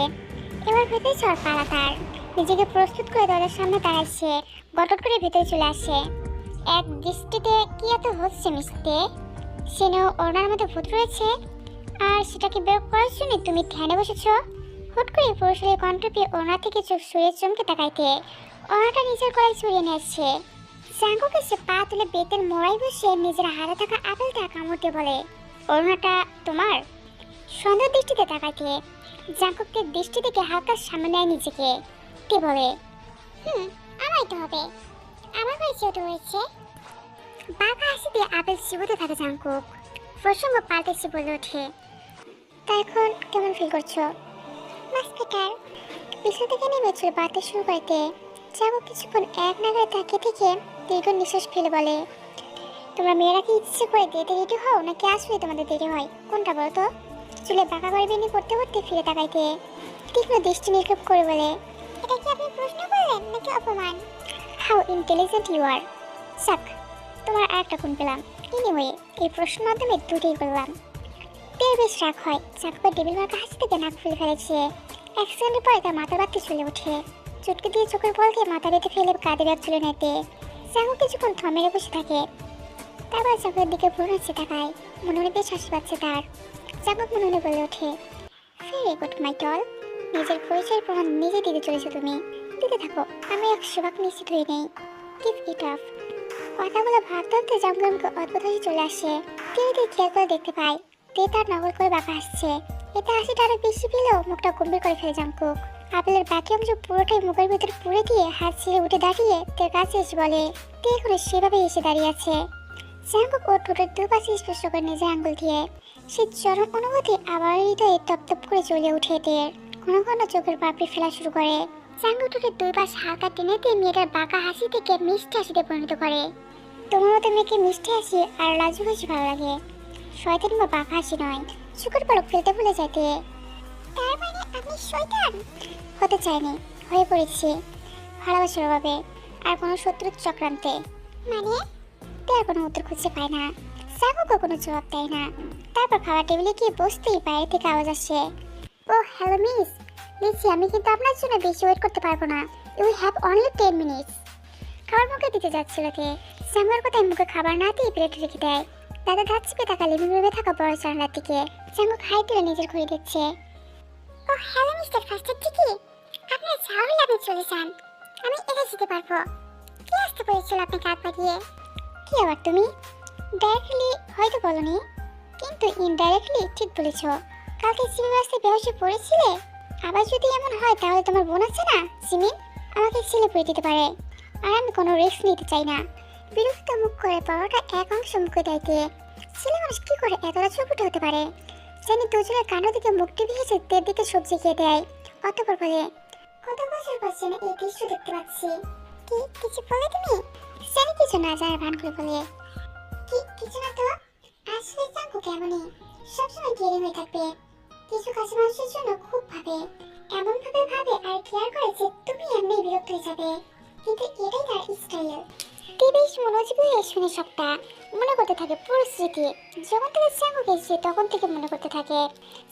এবার ভেতরে যাওয়ার পালা তার। নিজেকে প্রস্তুত করে দরজার সামনে দাঁড়াচ্ছে। গটগট করে ভেতরে চলে আসে। এক দৃষ্টিতে কি এত হচ্ছে মিশতে? সেনেও ওনার মধ্যে ভূত রয়েছে, আর সেটাকে বের করার জন্য তুমি ধ্যানে বসেছ? হুট করে পুরুষের কণ্ঠ পেয়ে ওনা থেকে চোখ সরিয়ে চমকে তাকাইতে ওনাটা নিজের গলায় চড়িয়ে নিয়েছে। জাঙ্কুক এসে পা তুলে বেতের মোড়ায় বসে নিজের হাতে থাকা আপেলটা কামড়তে বলে, ওনাটা তোমার? সন্দেহ দৃষ্টিতে তাকাইতে জাঙ্কুককে দৃষ্টি থেকে হালকা সামনে নেয় নিজেকে। কে বলে, আমারই তো হবে, আমার হয়েছে ওটা হয়েছে। বাঘা হাসি দিয়ে আপেল চিবোতে থাকে জাঙ্কুক। প্রসঙ্গ পাল্টেছে বলে ওঠে, তা এখন কেমন ফিল করছো? মাস্কেটার পিছন থেকে নেমে চুল বাড়তে শুরু করতে জাঙ্কুক কিছুক্ষণ এক নাগারে তাকিয়ে থেকে দীর্ঘ নিঃশ্বাস ফেলে বলে, তোমরা মেয়েরা কি ইচ্ছে করে দেরিতে রেডি হও নাকি আসলে তোমাদের দেরি হয়, কোনটা বলো তো? চুলে বাঁকা করে বেনি করতে করতে ফিরে তাকাইতে তীক্ষ্ণ দৃষ্টি নিক্ষেপ করে বলে, এটা কি আপনি প্রশ্ন করলেন নাকি অপমান? How intelligent you are. সাক, তোমার আর একটা গুণ পেলাম। এনিওয়ে, এই প্রশ্নের মাধ্যমে দুটোই বললাম। তের বেশ রাগ হয়। চাকুকে টেবিল মার্কা হাসি থেকে নাক ফুলে ফেলেছে। এক সেকেন্ডের পরে তার মাথা বাড়তে চলে ওঠে। চুটকে দিয়ে চোখের বলকে মাথা বেঁধে ফেলে কাঁধে ব্যাগ চলে নেতে চাকু কিছুক্ষণ থমেরে বসে থাকে। তারপর চাকুর দিকে ভ্রু নাচতে তাকায়। মনে মনে বেশ হাসি পাচ্ছে তার। চাকুক মনে মনে বলে ওঠে, ভেরি গুড মাই ডল। নিজের পরিচয়ের প্রমাণ নিজে দিতে চলেছো তুমি। দিতে থাকো, আমি 100% নিশ্চিত হয়ে নেই। Keep it up. কথাগুলো ভাবতে ভাবতে জামগামকে অদ্ভুত হাসি চলে আসে। তে খেয়াল করে দেখতে পায় তে তার নকল করে বাঁকা হাসছে। এতে হাসিটা আরো বেশি পেলেও মুখটা গম্ভীর করে ফেলে জামকুক। আপেলের বাকি অংশ পুরোটাই মুখের ভিতরে পুড়ে দিয়ে হাত ছেড়ে উঠে দাঁড়িয়ে তের কাছে এসে বলে, তে এখনো সেভাবে এসে দাঁড়িয়ে আছে। জামকুক ওর ঠোঁটের দুপাশে স্পর্শ করে নিজের আঙ্গুল দিয়ে। সে চরম অনুভূতি আবার হৃদয়ে টপ করে জ্বলে উঠে তের। ঘন ঘন চোখের পাপড়ি ফেলা শুরু করে। জাঙ্গু ঠোঁটের দুই পাশ হালকা টেনে দিয়ে মেয়েটার বাঁকা হাসি থেকে মিষ্টি হাসিতে পরিণত করে। তোমার মতো মেয়েকে মিষ্টি হাসি আর লাজু হাসি ভালো লাগে, শয়তান বা বাঁকা হাসি নয়। শুকুর পলক ফেলতে ভুলে যেতে। তার মানে আমি শয়তান হতে চাইনি, হয়ে পড়েছি ভালোবাসার অভাবে আর কোনো শত্রুর চক্রান্তে। মানে তার কোনো উত্তর খুঁজে পায় না। জাঙ্গুকও কোনো জবাব দেয় না। তারপর খাবার টেবিলে গিয়ে বসতেই বাইরে থেকে আওয়াজ আসে, ও হ্যালো মিস লিচি, আমি কিন্তু আপনার জন্য বেশি ওয়েট করতে পারবো না। You have only 10 minutes. খাবার মুখে দিতে যাচ্ছিল কে জাঙ্গুর কথায় মুখে খাবার না দিয়ে প্লেট রেখে দেয়। দাদা ধাত চেপে থাকা লিভিং রুমে থাকা বড় জানলার দিকে জাঙ্গু হাই তুলে নিজের ঘড়ি দেখছে। ও হ্যালো মিস্টার ফাস্টার ঠিকই, আপনার যা হলে আপনি চলে যান, আমি একা যেতে পারবো। কি আসতে পেরেছিল আপনাকে হাত পাঠিয়ে? কি আবার তুমি ডাইরেক্টলি হয়তো বলনি, কিন্তু ইনডাইরেক্টলি ঠিক বলেছ। কালকে সিমির রাস্তায় বেহোশে পড়েছিলে। আবার যদি এমন হয় তাহলে তোমার বোন আছে না সিমিন, আমাকে ছেলে পড়ে দিতে পারে, আর আমি কোনো রিস্ক নিতে চাই না। বিরক্ত মুখ করে পরোটা এক অংশ মুখে দেয়তে ছেলে মানুষ কি করে এতটা ছোট হতে পারে। জানি দুজনের কাণ্ড দিকে মুখ টিভি হেসে তের দিকে সবজি খেয়ে দেয়। অতপর বলে, কত বছর পর যেন এই দৃশ্য দেখতে পাচ্ছি। কি কিছু বলে তুমি? জানি কিছু না জানার ভান করে বলে, কি কিছু না তো। আসলে জাঙ্কু কেমনই সবসময় গেড়ে হয়ে থাকবে। কিছু কাছে মানুষের জন্য খুব ভাবে, এমন ভাবে ভাবে আর কেয়ার করে যে তুমি এমনি বিরক্ত হয়ে যাবে, কিন্তু এটাই তার স্টাইল। বেশ মনোযোগী হয়ে শুনে সবটা মনে করতে থাকে পুরো স্মৃতি। যখন থেকে জাঙ্কু গেছে তখন থেকে মনে করতে থাকে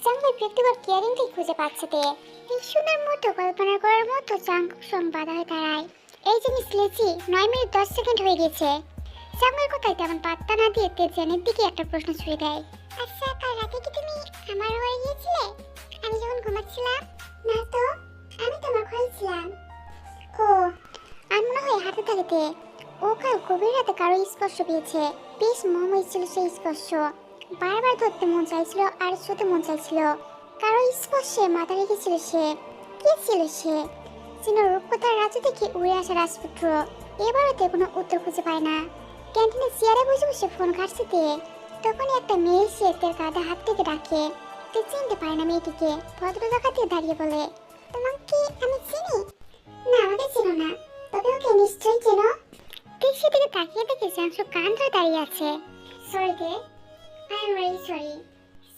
জাঙ্কুর ব্যক্তিগত কেয়ারিংটাই খুঁজে পাচ্ছে তে। এই সুন্দর মতো কল্পনা করার মতো জাঙ্কুর সঙ্গ বাধা হয়ে দাঁড়ায়। এই জিনিস লেজি 9 মিনিট 10 সেকেন্ড হয়ে গেছে। জাঙ্কুর কথায় তেমন পাত্তা না দিয়ে তেজানের দিকে একটা প্রশ্ন ছুড়ে দেয়। আচ্ছা কাল রাতে কি তুমি আমার ঘরে গিয়েছিলে? আমি যখন ঘুমাচ্ছিলাম? না তো, আমি তোমার ঘরে ছিলাম। ও, আর মনে হয় হাতে থাকতে ও কাল গভীর রাতে কারো স্পর্শ পেয়েছে। বেশ মোহময় ছিল সেই স্পর্শ, বারবার ধরতে মন চাইছিল আর ছুতে মন চাইছিল। কারো স্পর্শে মাথা রেখেছিল সে। কে ছিল সে? ছিল রূপকথার রাজ্য থেকে উড়ে আসা রাজপুত্র। এবারও তে কোনো উত্তর খুঁজে পায় না। ক্যান্টিনে চেয়ারে বসে বসে ফোন ঘাটছে তে। তখনই একটা মেয়ে এসে তের কাঁধে হাত থেকে ডাকে। তে চিনতে পারে না মেয়েটিকে। ভদ্রলোকাতে দাঁড়িয়ে বলে, তোমাকে আমি চিনি? না, আমাকে চিনো না, তবে ওকে নিশ্চয়ই চেনো। ঠিক সেদিকে তাকিয়ে দেখে জাংশু কান ধরে দাঁড়িয়ে আছে। সরি তে, I am very sorry.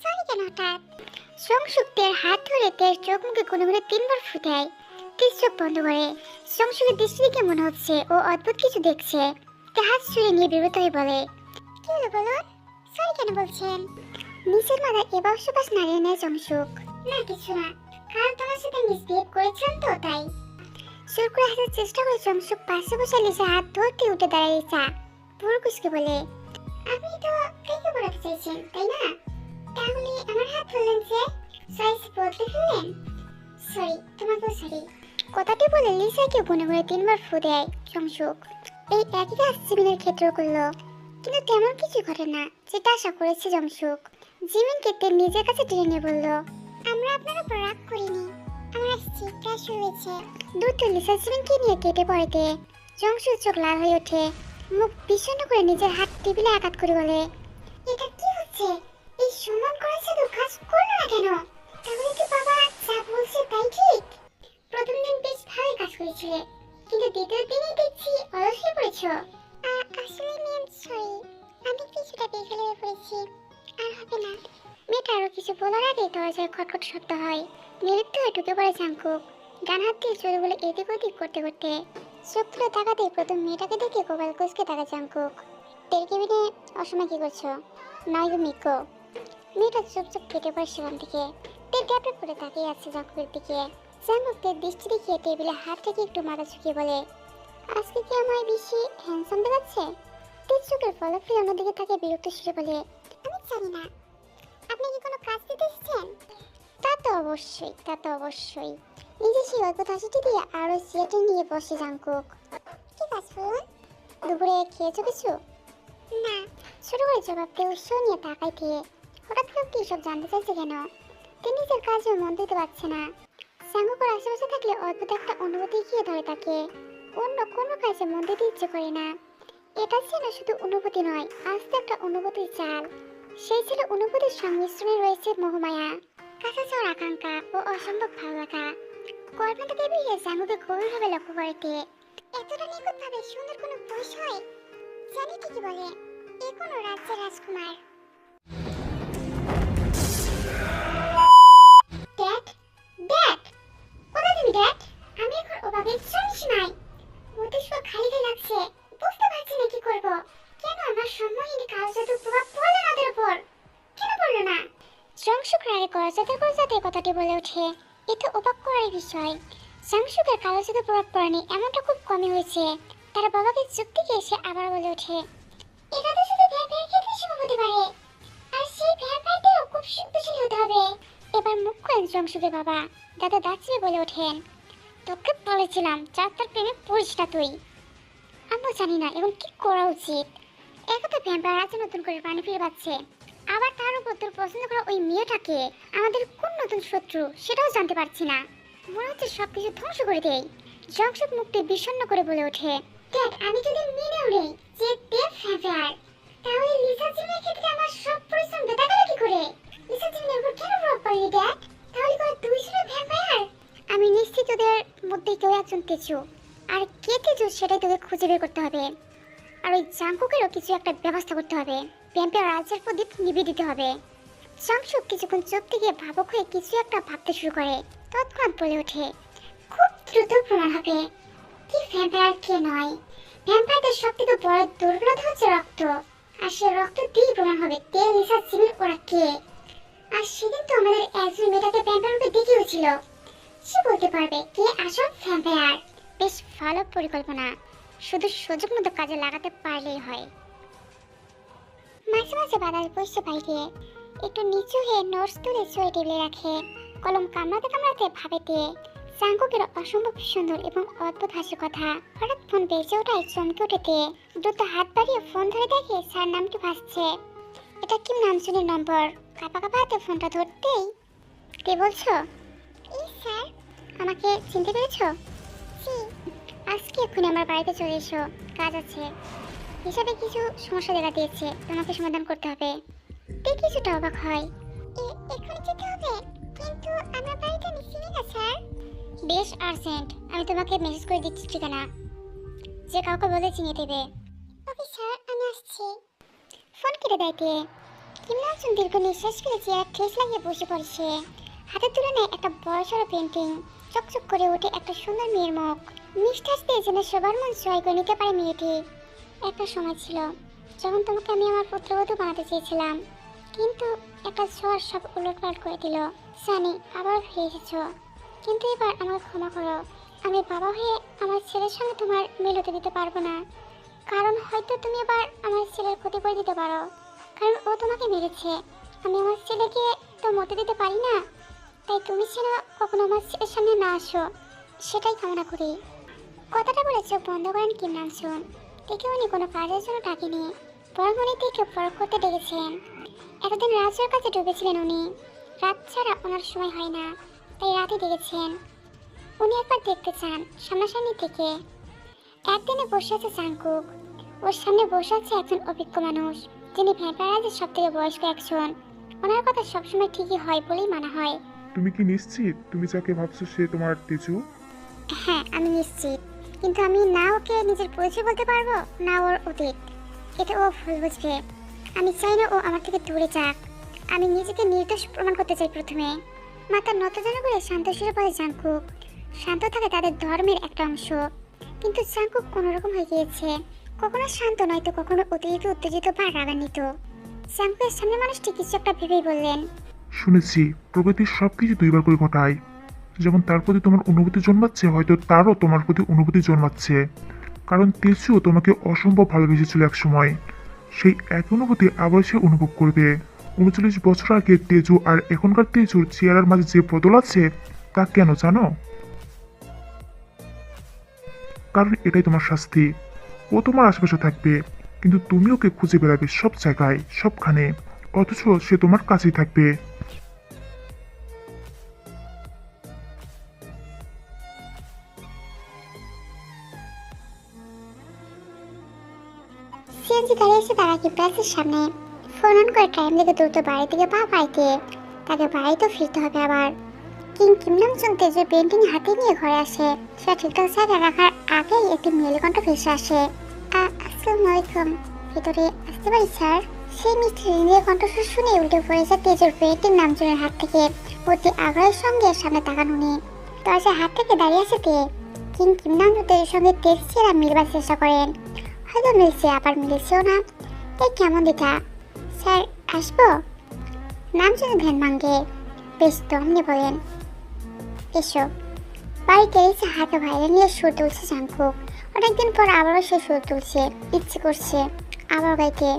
Sorry কেন হঠাৎ? সংসুক তের হাত ধরে তের চোখ মুখে গুনে গুনে 3 বার ফুটায়। তের চোখ বন্ধ করে। সংসুকের দৃষ্টি দেখে মনে হচ্ছে ও অদ্ভুত কিছু দেখছে। তে হাত ছুঁড়ে নিয়ে বিরত হয়ে বলে, কি হলো বলুন? সরি কেন বলছেন? নিচের মাথায় এবার সুবাস নাড়িয়ে নেয় সংসুক। না কিছু না, কাল তোমার সাথে মিসবিহেভ করেছিলাম তো তাই। সুর করে হাসার চেষ্টা করে সংসুক পাশে বসে লিসা হাত ধরতে উঠে দাঁড়ায়। লিসা ভুল কুচকে বলে, আপনি তো কাকে বলাতে চাইছেন তাই না? তাহলে আমার হাত ধরলেন যে? সাইজ বদলে ফেললেন? সরি, তোমাকেও সরি। কথাটি বলে লিসাকে গুনে গুনে 3 বার ফু দেয় সংসুক। এই একই কাজ জিমিনের ক্ষেত্রেও করলো, কিন্তু তেমন কিছু ঘটে না যেটা আশা করেছে সংসুক। জিমিনকে তের নিজের কাছে টেনে নিয়ে বলল, আমরা আপনার উপর রাগ করিনি, আমার আসছি ক্লাস শুরু হয়েছে। দ্রুত লিসা জিমিনকে নিয়ে কেটে পড়েতে সংসুক চোখ লাল হয়ে ওঠে। মুখ বিষণ্ণ করে নিজের হাত টেবিলে আঘাত করে বলে, এটা কি হচ্ছে? এই সম্মান করেছে তো কাজ করলো না কেন? তাহলে কি বাবা যা বলছে তাই ঠিক? প্রথম দিন বেশ ভালোই কাজ করেছিলে, কিন্তু দ্বিতীয় দিনই দেখছি অলস হয়ে পড়েছো। আসলে ম্যাম সরি, আমি কিছুটা বেঘাল হয়ে পড়েছি, আর হবে না। মেয়েটা আরো কিছু বলার আগে দরজায় খটখট শব্দ হয়। নিরুত্তর হয়ে ঢুকে পড়ে জাঙ্কুক, ডান হাত দিয়ে চুলগুলো এদিক ওদিক করতে করতে। চোখ তুলে তাকাতেই প্রথম মেয়েটাকে দেখে কপাল কুঁচকে তাকা জাঙ্কুক। তেল কেবিনে অসময় কি করছো? নয় গো মিকো। মেয়েটা চুপচাপ কেটে পড়ে সেখান থেকে। তেল ট্যাপে করে তাকিয়ে আছে জাঙ্কুকের দিকে। জাঙ্কুক তের দৃষ্টি দেখিয়ে টেবিলে হাত থেকে একটু মাথা ঝুঁকিয়ে বলে, আজকে কি আমায় বেশি হ্যান্ডসাম দেখাচ্ছে? তের চোখের ফলক ফিরে অন্যদিকে তাকে বিরক্ত সুরে বলে, আমি জানি না, আপনি কি কোনো কাজ দিতে এসেছেন? তা তো অবশ্যই, তা তো অবশ্যই। নিজে সেই অদ্ভুত হাসিটি দিয়ে আরো সিয়াটে নিয়ে বসে জাঙ্কুক। কি কাজ বলুন? দুপুরে খেয়েছো কিছু? না। ছোট করে জবাব দিয়ে উৎসাহ নিয়ে তাকাই দিয়ে হঠাৎ লোকটি সব জানতে চাইছে কেন? তিনি নিজের কাজে মন দিতে পারছে না। জাঙ্কুকের আশেপাশে থাকলে অদ্ভুত একটা অনুভূতি গিয়ে ধরে তাকে। অন্য কোনো কাজে মন দিতে ইচ্ছে করে না। এটা ছিল শুধু অনুভূতি নয়, আস্তে একটা অনুভূতির চাল। সেই ছিল অনুভূতির সংমিশ্রণে রয়েছে মোহমায়া, কাছে যাওয়ার আকাঙ্ক্ষা ও অসম্ভব ভালো লাগা। কল্পনা থেকে বেরিয়ে জাঙ্কুকে গভীরভাবে লক্ষ্য করতে এতটা নিখুঁতভাবে সুন্দর কোনো বয়স হয়? জানি ঠিকই বলে, এ কোনো রাজ্যের রাজকুমার। ড্যাড, ড্যাড, কোথায় তুমি ড্যাড? আমি এখন ওভাবে সীমায় মতিষ্ক খালি খালি লাগছে, বুঝতে পারছি না কি করব। কেন আমার সম্মোহিনী কাল জাদুর প্রভাব পড়লো না ওদের উপর? কেন পড়লো না? সংসুক রাগে গজাতে কথাটি বলে ওঠে। এতে অবাক করার বিষয়, সংসুকের কালো জাদুর প্রভাব পড়েনি এমনটা খুব কমই হয়েছে। তার বাবাকে যুক্তিকে এসে আবার বলে ওঠে, এটা তো শুধু ভ্যাম্পায়ার ক্ষেত্রে সীমা হতে পারে, আর সেই ভ্যাম্পায়ারটাও খুব শক্তিশালী হতে হবে। এবার মুখ খোলেন সংসুকের বাবা। দাদা দাঁড়িয়ে বলে ওঠেন, তোকে বলেছিলাম যার তার প্রেমে পড়িস না তুই। আমিও জানি না এখন কি করা উচিত। একে তো ভ্যাম্পায়ার আছে নতুন করে প্রাণী ফিরে পাচ্ছে, আবার তার উপর তোর পছন্দ করা ওই মেয়েটাকে আমাদের কোন নতুন শত্রু সেটাও জানতে পারছি না। মনে হচ্ছে সবকিছু ধ্বংস করে দেই। জংশক মুক্তি বিষণ্ণ করে বলে ওঠে, দেখ আমি যদি মেনেও নেই যে দেব ভ্যাম্পায়ার, তাহলে লিসা জিমের ক্ষেত্রে আমার সব পরিশ্রম বেকার গেল কি করে? লিসা জিমের উপর কেন প্রভাব পড়ে দেখ? তাহলে কোনো দুইজন ভ্যাম্পায়ার? আমি নিশ্চিত ওদের মধ্যে কেউ একজন তেজু, আর কে তেজু সেটাই তোকে খুঁজে বের করতে হবে। আর ওই জাংকুকেরও কিছু একটা ব্যবস্থা করতে হবে। ভ্যাম্পায়ার রাজ্যের প্রদীপ নিভিয়ে দিতে হবে। জাংশুক কিছুক্ষণ চোখ থেকে ভাবুক হয়ে কিছু একটা ভাবতে শুরু করে, তৎক্ষণাৎ বলে ওঠে, খুব দ্রুত প্রমাণ হবে কি ভ্যাম্পায়ার কে নয়। ভ্যাম্পায়ারদের সব থেকে বড় দুর্বলতা হচ্ছে রক্ত, আর সে রক্ত দিয়েই প্রমাণ হবে তে লিসা জিমের ওরা কে। আর সেদিন তো আমাদের একজন মেয়েটাকে ভ্যাম্পায়ারকে দেখিয়েছিল, সে বলতে পারবে কে আসল ভ্যাম্পায়ার। বেশ ভালো পরিকল্পনা, শুধু সুযোগ মতো কাজে লাগাতে পারলেই হয়। মাঝে মাঝে বাতাস বসছে বাইরে, একটু নিচু হয়ে নোটস তুলে চয়ে টেবিলে রাখে। কলম কামড়াতে কামড়াতে ভাবেতে জাংকুকের অসম্ভব সুন্দর এবং অদ্ভুত হাসির কথা। হঠাৎ ফোন বেজে ওঠায় চমকে উঠেতে দ্রুত হাত বাড়িয়ে ফোন ধরে দেখে স্যার নামটি ভাসছে। এটা কিম নামসুনের নম্বর। কাঁপা কাঁপা হাতে ফোনটা ধরতেই, কে বলছো? এই স্যার। আমাকে চিনতে পেরেছো? জি। আজকে এক্ষুনি আমার বাড়িতে চলে এসো, কাজ আছে। হিসাবে কিছু সমস্যা দেখা দিয়েছে, তোমাকে সমাধান করতে হবে। তে কিছুটা অবাক হয়, এক্ষুনি যেতে হবে? কিন্তু আমার বাড়িটা আমি চিনি না স্যার। বেশ আর্জেন্ট, আমি তোমাকে মেসেজ করে দিচ্ছি ঠিকানা, যে কাউকে বলে চিনিয়ে দেবে। ওকে স্যার, আমি আসছি। ফোন কেটে দেয় তে। কিম নামসুন দীর্ঘ নিঃশ্বাস ফেলে চেয়ার ঠেস লাগিয়ে বসে পড়েছে। হাতের তুলনায় একটা বড়সড় পেন্টিং, চকচক করে ওঠে একটা সুন্দর মেয়ের মুখ। নিঃশ্বাস দিয়ে যেন সবার মন জয় করে নিতে পারে মেয়েটি। একটা সময় ছিল যখন তোমাকে আমি আমার পুত্রবধূ বানাতে চেয়েছিলাম, কিন্তু একটা ঝড় সব উলটপালট করে দিল। জানি আবার ফিরে এসেছো, কিন্তু এবার আমাকে ক্ষমা করো। আমি বাবা হয়ে আমার ছেলের সঙ্গে তোমার মিল হতে দিতে পারবো না, কারণ হয়তো তুমি এবার আমার ছেলের ক্ষতি করে দিতে পারো, কারণ ও তোমাকে মেরেছে। আমি আমার ছেলেকে তো মতে দিতে পারি না, তাই তুমি যেন কখনো আমার ছেলের সামনে না আসো, সেটাই কামনা করি। কথাটা বলে চোখ বন্ধ করেন কিম নামসুন। দেখে উনি কোনো কাজের জন্য ডাকেনি, বরং উনি দেখে পরখ করতে ডেকেছেন। এতদিন রাজ্যের কাছে ডুবেছিলেন উনি, রাত ছাড়া ওনার সময় হয় না, তাই রাতে ডেকেছেন। উনি একবার দেখতে চান সামনাসামনি থেকে। একদিনে বসে আছে জাংকুক, ওর সামনে বসে আছে একজন অভিজ্ঞ মানুষ, যিনি ভ্যাম্পায়ার রাজ্যের সব থেকে বয়স্ক একজন। ওনার কথা সবসময় ঠিকই হয় বলেই মানা হয়। তুমি কি নিশ্চিত তুমি যাকে ভাবছো সে তোমার তেজু? হ্যাঁ, আমি নিশ্চিত, কিন্তু আমি না ওকে নিজের পরিচয় বলতে পারবো, না ওর অতীত। এটা ও ভুল বুঝবে। আমি চাই না ও আমার থেকে দূরে যাক। আমি নিজেকে নির্দোষ প্রমাণ করতে চাই প্রথমে। মাথা নত যেন করে শান্ত সুরে বলে জাংকুক। শান্ত থাকে তাদের ধর্মের একটা অংশ, কিন্তু জাংকুক কোনোরকম হয়ে গিয়েছে, কখনো শান্ত নয় তো কখনো অতিরিক্ত উত্তেজিত বা রাগান্বিত। জাংকুকের সামনে মানুষটি কিছু একটা ভেবেই বললেন, শুনেছি প্রকৃতির সবকিছু দুইবার করে ঘটায়। যেমন তার প্রতি তোমার অনুভূতি জন্মাচ্ছে, হয়তো তারও তোমার প্রতি অনুভূতি জন্মাচ্ছে। কারণ তেজু তোমাকে অসম্ভব ভালোবেসেছিল এক সময়, সেই এক অনুভূতি আবার সে অনুভব করবে। 39 বছর আগে তেজু আর এখনকার তেজুর চেহারার মাঝে যে বদল আছে তা কেন জানো? কারণ এটাই তোমার শাস্তি। ও তোমার আশেপাশে থাকবে, কিন্তু তুমি ওকে খুঁজে বেড়াবে সব জায়গায় সবখানে, অথচ সে তোমার কাছেই থাকবে। সিএনজি গাড়ি এসে দাঁড়ায় কিপ্রাসের সামনে। ফোন অন করে টাইম দেখে দ্রুত বাড়ি থেকে পা পাইতে, তাকে বাড়িতেও ফিরতে হবে আবার। কিম নামসুন তেজের পেন্টিং হাতে নিয়ে ঘরে আসে। সে ঠিকঠাক জায়গায় রাখার আগেই একটি মেয়ের কণ্ঠ ভেসে আসে। আসসালামু আলাইকুম, ভিতরে আসতে পারি স্যার? সেই মিষ্টি রিনের কণ্ঠস্বর শুনে উল্টে পড়েছে তেজের পেন্টিং নামসুনের হাত থেকে। অতি আগ্রহের সঙ্গে সামনে তাকান উনি। দরজার হাত থেকে দাঁড়িয়ে আছে তে। কিম নামসুন তেজের সঙ্গে তেজ ছেড়া মিলবার চেষ্টা করেন, হয়তো মিলছে আবার মিলছেও না। এই কেমন দেখা? স্যার আসবো? নামসুন ধ্যান ভাঙ্গে, বেশ দম নিয়ে বলেন, এসো। বাড়িতে এসে হাতে ভাইরে নিয়ে সুর তুলছে জাংকুক। অনেকদিন পর আবারও সে সুর তুলছে, ইচ্ছে করছে আবার গাইতে,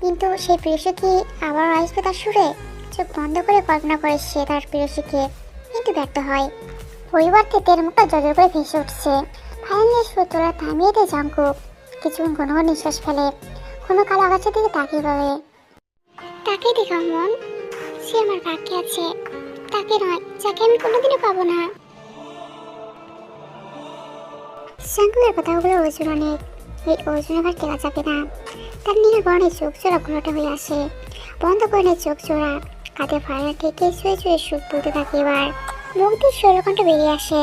কিন্তু সেই প্রেয়সী কি আবারও আসবে তার সুরে? চোখ বন্ধ করে কল্পনা করে সে তার প্রেয়সীকে, কিন্তু ব্যর্থ হয়। পরিবর্তে তের মুখটা জজর করে ভেসে উঠছে। ভাইরে নিয়ে সুর তোলা থামিয়ে দেয় জাংকুক। কিছুক্ষণ ঘন ঘন নিঃশ্বাস ফেলে, কোনো কালো আগাছার দিকে তাকিয়ে বলে, তাকে দেখা মন, সে আমার ভাগ্যে আছে, তাকে নয় যাকে আমি কোনোদিনও পাবো না। জাঙ্কুকের কথাগুলো ওজন অনেক, এই ওজনে ভার টেকা যাবে না। তার নীল বর্ণের চোখ জোড়া ঘোরাটা হয়ে আসে, বন্ধ করে চোখ জোড়া, কাঁধে ফাড়া থেকে শুয়ে শুয়ে সুখ তুলতে থাকে। এবার মুখ দিয়ে ষোলকণ্ঠ বেরিয়ে আসে,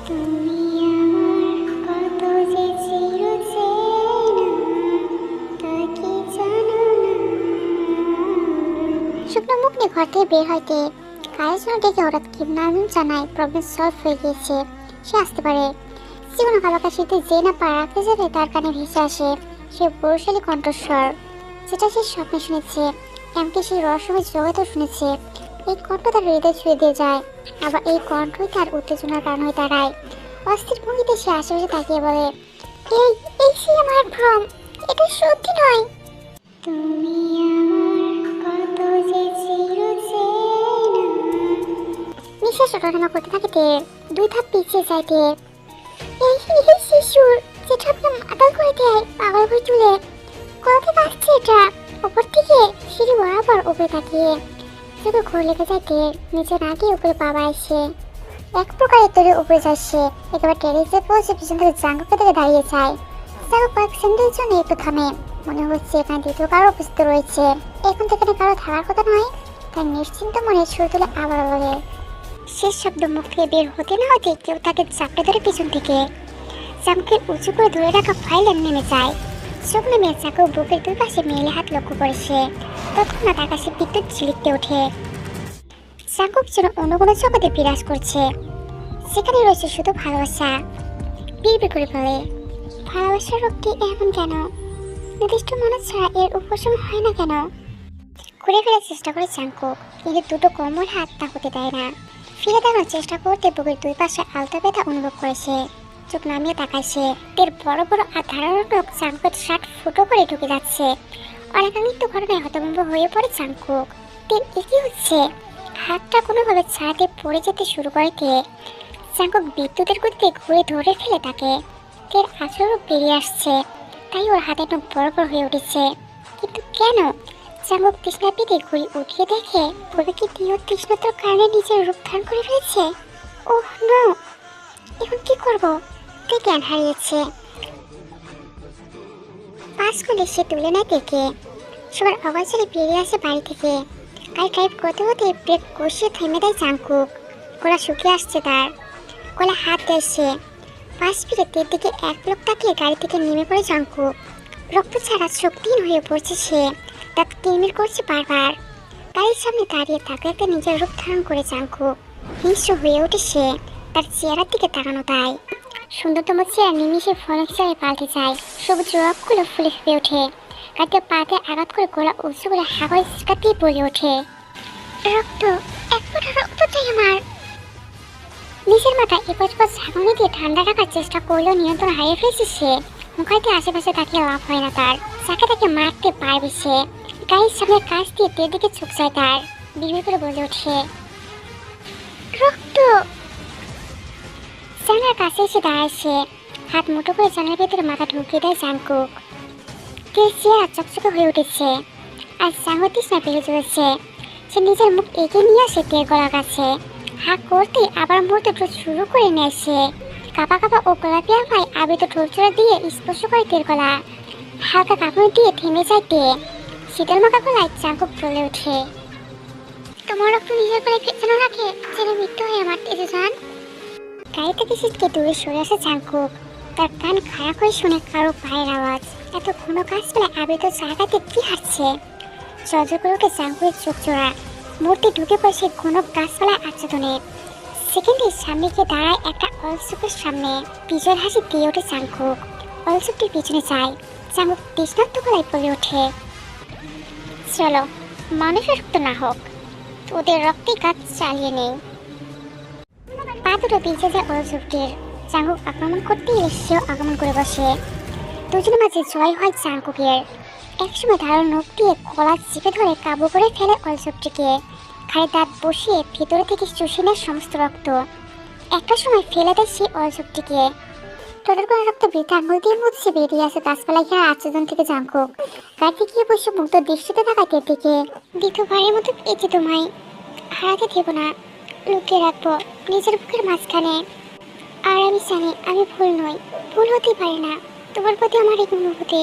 তুমি আমার কত যে চিরচেনা, তা কি জানো না। শুকনো মুখ নিয়ে ঘর থেকে বের হইতে কাজের জন্য ডেকে হঠাৎ কিমনাম জানায় প্রবলেম সলভ হয়ে গিয়েছে, সে আসতে পারে। জীবনে ভালো কাশিতে যে না পারাতে যাবে তার কানে ভেসে আসে সে বৈশালী কণ্ঠস্বর, যেটা সে স্বপ্নে শুনেছে, এমনকি সেই রহস্যময় জগতেও শুনেছে। এই কণ্ঠ তার হৃদয় ছুঁয়ে দিয়ে যায়, আবার এই কণ্ঠই তার উত্তেজনার কারণ হয়ে দাঁড়ায়। অস্থির ভঙ্গিতে সে আশেপাশে তাকিয়ে বলে, এই এই সে আমার ভ্রম, এটা সত্যি নয়। তুমি আমার কত যে চিরচেনা। নিঃশ্বাস ওঠানামা করতে থাকে তে, দুই ধাপ পিছিয়ে যায় তে। এই শিশুর যেটা আপনার মাতাল করে দেয় পাগল করে তুলে, কোথা থেকে আসছে এটা? উপর থেকে সিঁড়ি বরাবর উপরে তাকিয়ে চোখে ঘোর লেগে যায় তে, নিচে না গিয়ে উপরে পাবা এসে এক প্রকার তোরে উপরে যাচ্ছে। একেবারে টেরিসে পৌঁছে পিছন থেকে জাঙ্কুকে থেকে দাঁড়িয়ে যায়। জাঙ্কুক কয়েক সেকেন্ডের জন্য একটু থামে, মনে হচ্ছে এখানে দ্বিতীয় কারো উপস্থিত রয়েছে। এখন থেকে কারো থাকার কথা নয়। তার নিশ্চিন্ত মনে সুর তুলে আবার বলে, শেষ শব্দ মুখ থেকে বের হতে না হতে কেউ তাকে চাপড়ে ধরে পিছন থেকে জাঙ্কুকে উঁচু করে ধরে রাখা ফাইলে নেমে যায়। চোখ নেমে চাকু বুকের দুই পাশে মেলে হাত লক্ষ্য করেছে, তৎক্ষণাৎ আকাশে বিদ্যুৎ ঝিলিকতে ওঠে। জাঙ্কুক যেন অন্য কোনো জগতে বিরাজ করছে, সেখানে রয়েছে শুধু ভালোবাসা। বিড়বিড় করে বলে, ভালোবাসার রোগটি এমন কেন? নির্দিষ্ট মানুষ ছাড়া এর উপশম হয় না কেন? ঘুরে ফেরার চেষ্টা করে জাঙ্কুক, কিন্তু দুটো কোমল হাত তা হতে দেয় না। ফিরে দাঁড়ানোর চেষ্টা করতে বুকের দুই পাশে আলতা ব্যথা অনুভব করেছে। চোখ নামিয়ে তাকাইছে, তের বড় বড় আর ধারালো নখ জাঙ্কুকের শার্ট ফুটো করে ঢুকে যাচ্ছে। অনেকাঙ্ক্ষিত ঘটনায় হতভম্ব হয়ে পড়ে জাঙ্কুক। তের একই হচ্ছে, হাতটা কোনোভাবে ছাড়াতে পড়ে যেতে শুরু করে তে। জাঙ্কুক বিদ্যুতের গতিতে ঘুরে ধরে ফেলে তাকে। তের আচরণ বেরিয়ে আসছে, তাই ওর হাতের নখ বড় বড় হয়ে উঠেছে। কিন্তু কেন? জাঙ্কুক তৃষ্ণা পেতে ঘুরে উঠিয়ে দেখে বলে কি তীর তৃষ্ণার কারণে নিজের রূপ ধারণ করে ফেলেছে। ওহ নো, এখন কি করবো? তে জ্ঞান হারিয়েছে। পাস করলে সে তুলে নেয় তেকে। সবার অবাচারে বেরিয়ে আসে বাড়ি থেকে। গাড়ি ড্রাইভ করতে হতে ব্রেক কষিয়ে থেমে দেয় জাঙ্কুক। গলা শুকিয়ে আসছে তার, গলা হাত দেয় সে। পাশ ফিরে তের দিকে এক লোক তাকিয়ে গাড়ি থেকে নেমে পড়ে জাঙ্কুক। রক্ত ছাড়া শক্তিহীন হয়ে পড়ছে সে, দাঁত কিরমির করছে বারবার। গাড়ির সামনে দাঁড়িয়ে তাকে নিজের রূপ ধারণ করে জাঙ্কুক হিংস্র হয়ে ওঠে সে, তার চেহারার দিকে তাকানো তাই। সুন্দরতম চেয়ার নিমিশে ফলক চেয়ারে পাল্টে যায়, সবুজ রকগুলো ফুলে ফুলে ওঠে। গাড়িতে পাতে আঘাত করে গলা উঁচু করে হাওয়ায় চিৎকার দিয়ে বলে ওঠে, রক্ত, এক ফোঁটা রক্ত চাই আমার। নিজের মাথায় এপাশ পাশ ঝাঁকুনি দিয়ে ঠান্ডা রাখার চেষ্টা করলেও নিয়ন্ত্রণ হারিয়ে ফেলেছে সে। মুখাইতে আশেপাশে তাকিয়ে লাভ হয় না তার, যাকে তাকে মারতে পারবে সে। গাড়ির সামনে কাছ দিয়ে তের দিকে চোখ যায় তার, বিড়বিড় করে বলে ওঠে, রক্ত। জানালার কাছে এসে দাঁড়ায় সে, হাত মুঠো করে জানালার ভেতরে মাথা ঢুকিয়ে দেয় জাঙ্কুক। তের চেহারা চকচকে হয়ে উঠেছে, আর জাঙ্কুক তৃষ্ণা বেড়ে চলেছে। সে নিজের মুখ এগিয়ে নিয়ে আসে তের গলার কাছে, হাত করতে আবার মুহূর্তে ঠোঁট শুরু করে নেয় সে। কাপা কাপা ও গোলাপি আভায় আবিত ঠোঁটচোড়া দিয়ে স্পর্শ করে তের গলা। হালকা কাপড় দিয়ে থেমে যায় তে। শীতল মাখা গলায় জাঙ্কুক বলে ওঠে, তোমার রক্ত নিজের গলায় পেছানো রাখে যেন মৃত্যু হয়ে আমার তেজে যান। গাড়ি থেকে সিটকে দূরে সরে আসে জাঙ্কুক, তার কান খারাপ হয়ে শুনে কারো পায়ের আওয়াজ। এত ঘন গাছপালা আবিত জায়গাতে কি হাঁটছে? সহ্য করে ওঠে জাঙ্কুকের চোখ জোড়া, মূর্তি ঢুকে পড়ে ঘন গাছপালায় আচ্ছাদনে। সেকেন্ডের সামনে গিয়ে দাঁড়ায় একটা অলসুকের সামনে, বিজয়ের হাসি দিয়ে ওঠে জাঙ্কুক। অলসুকটির পিছনে যায়, জাঙ্কুক তৃষ্ণার্ত গলায় বলে ওঠে, চলো, মানুষের রক্ত না হোক, ওদের রক্তে কাজ চালিয়ে নেই। পা দুটো ভিজে যায় অলসুকটির। জাঙ্কুক আক্রমণ করতে এলে সেও আগমন করে বসে। দুজনের মাঝে জয় হয় জাঙ্কুকের। একসময় ধারণ নখ দিয়ে গলা চেপে ধরে কাবু করে ফেলে অলসুকটিকে। ঘাড়ে দাঁত বসিয়ে ভিতরে থেকে চুষে নেয় সমস্ত রক্ত। একটা সময় ফেলে দেয় সেই অলসুকটিকে। টোটাল করে রক্ত বৃথা আঙুল দিয়ে মুছছে বেরিয়ে আসে গাছপালা ঘেরা আচ্ছাদন থেকে জাঙ্কুক। গাড়িতে গিয়ে বসে মুগ্ধ দৃষ্টিতে তাকায় তের দিকে। দ্বিতীয়বারের মতো পেয়েছি তোমায়, হারাতে দেবো না, লুকিয়ে রাখবো নিজের বুকের মাঝখানে। আর আমি জানি আমি ভুল নই, ভুল হতেই পারে না। তোমার প্রতি আমার এই অনুভূতি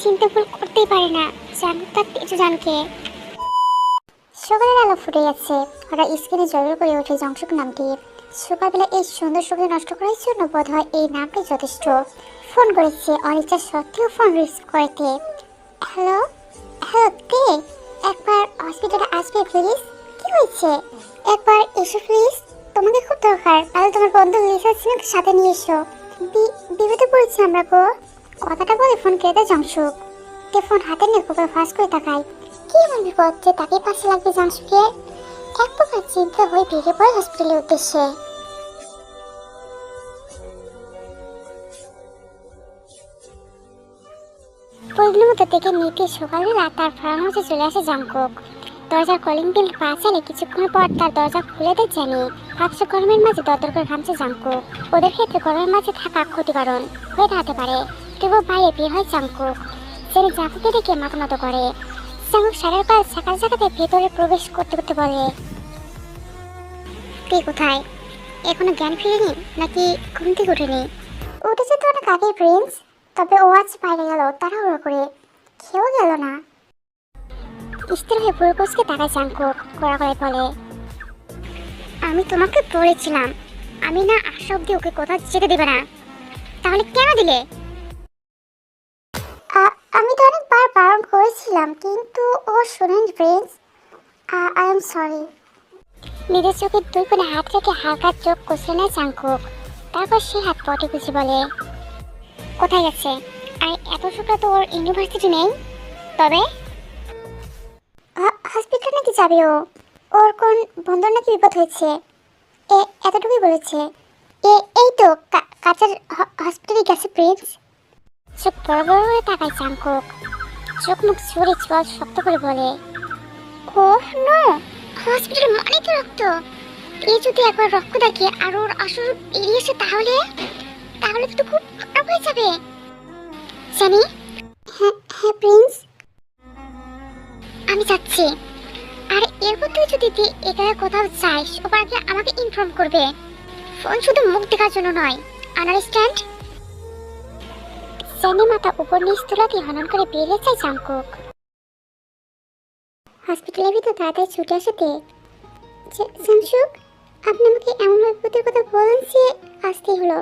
চিন্তা ভুল করতেই পারে না। জানুক তার কিছু জানকে। সকালের আলো ফুটে গেছে, হঠাৎ স্ক্রিনে জলের করে ওঠে জংশুক নামটি। সকালবেলা এই সুন্দর সঙ্গে নষ্ট করার জন্য বোধ হয় এই নামটাই যথেষ্ট। ফোন করেছে অনিচ্ছা সত্ত্বেও ফোন রিসিভ করতে। হ্যালো হ্যালো কে, একবার হসপিটালে আসবে প্লিজ? কি হয়েছে? একবার এসো প্লিজ, তোমাকে খুব দরকার। তাহলে তোমার বন্ধু লিসা সিংকে সাথে নিয়ে এসো। বিপদে পড়েছি আমরা গো। কথাটা বলে ফোন কেটে জংশুক। তে ফোন হাতে নিয়ে খুব ফাঁস করে তাকায়। কি এমন বিপদ যে তাকে পাশে লাগবে জংশুকে? এক প্রকার চিন্তা হয়ে বেরিয়ে পড়ে হসপিটালের উদ্দেশ্যে। পরিগুলোর মতো থেকে নিতে সকালবেলা তার ফার্ম হাউসে চলে আসে জাঙ্কুক। দরজার কলিং বেল বাজালে কিছুক্ষণ পর তার দরজা খুলে দেয় জেনি। ভাবছে গরমের মাঝে দরদর করে ঘামছে জাঙ্কুক। ওদের ক্ষেত্রে গরমের মাঝে থাকা ক্ষতিকারণ হয়ে দাঁড়াতে পারে। তবুও বাইরে বের হয় জাঙ্কুক। জেনি জাঙ্কুকে দেখে মাথা নত করে। জাঙ্কুক সারের কাজ সকাল জায়গাতে ভেতরে প্রবেশ করতে করতে বলে, কে কোথায়? এখনো জ্ঞান ফিরেনি নাকি ঘুম থেকে উঠেনি? উঠেছে তো অনেক আগে প্রিন্স, তবে ও আজ বাইরে গেল তাড়াহুড়ো করে, খেয়েও গেল না। স্থির হয়ে পুরো কোচকে তাকায় জাঙ্কুক কড়া করে বলে, আমি তোমাকে বলেছিলাম আমি না আসা অব্দি ওকে কোথাও যেতে দেবে না, তাহলে কেন দিলে? আমি তো অনেকবার বারণ করেছিলাম কিন্তু ও শোনেনি প্রিন্স। I am sorry. নিজের চোখের দুই কোণে হাত রেখে হালকা চোখ কষে নেয় জাঙ্কুক। তারপর সে হাত পটে গুছে বলে, কোথায় গেছে? আর এত সকালে তো ওর ইউনিভার্সিটি নেই। তবে হসপিটাল নাকি যাবে ও? ওর কোন বন্ধুর নাকি বিপদ হয়েছে, এতটুকুই বলেছে। এই তো কাছের হসপিটালে গেছে প্রিন্স। চোখ বড় বড় হয়ে তাকায় জাঙ্কুক। চোখ মুখ ছুড়ে চোয়াল শক্ত করে বলে, ও নো, হসপিটাল মানে তো রক্ত। এই যদি একবার রক্ত দেখে আর ওর আসল বেরিয়ে আসে তাহলে তাহলে তো খুব খারাপ হয়ে যাবে। জানি। হ্যাঁ হ্যাঁ প্রিন্স, আমি যাচ্ছি। আর এরপর তুই যদি এখানে কোথাও যাস ওর আগে আমাকে ইনফর্ম করবে। ফোন শুধু মুখ দেখার জন্য নয়, আন্ডারস্ট্যান্ড? জানি মাথা উপর নিচ তোলাতে হনন করে বেরিয়ে যায় জাঙ্কুক। হসপিটালের ভিতর তাড়াতাড়ি ছুটে আসাতে, জাংশুক আপনি আমাকে এমন বিপদের কথা বলেন যে আসতেই হলো।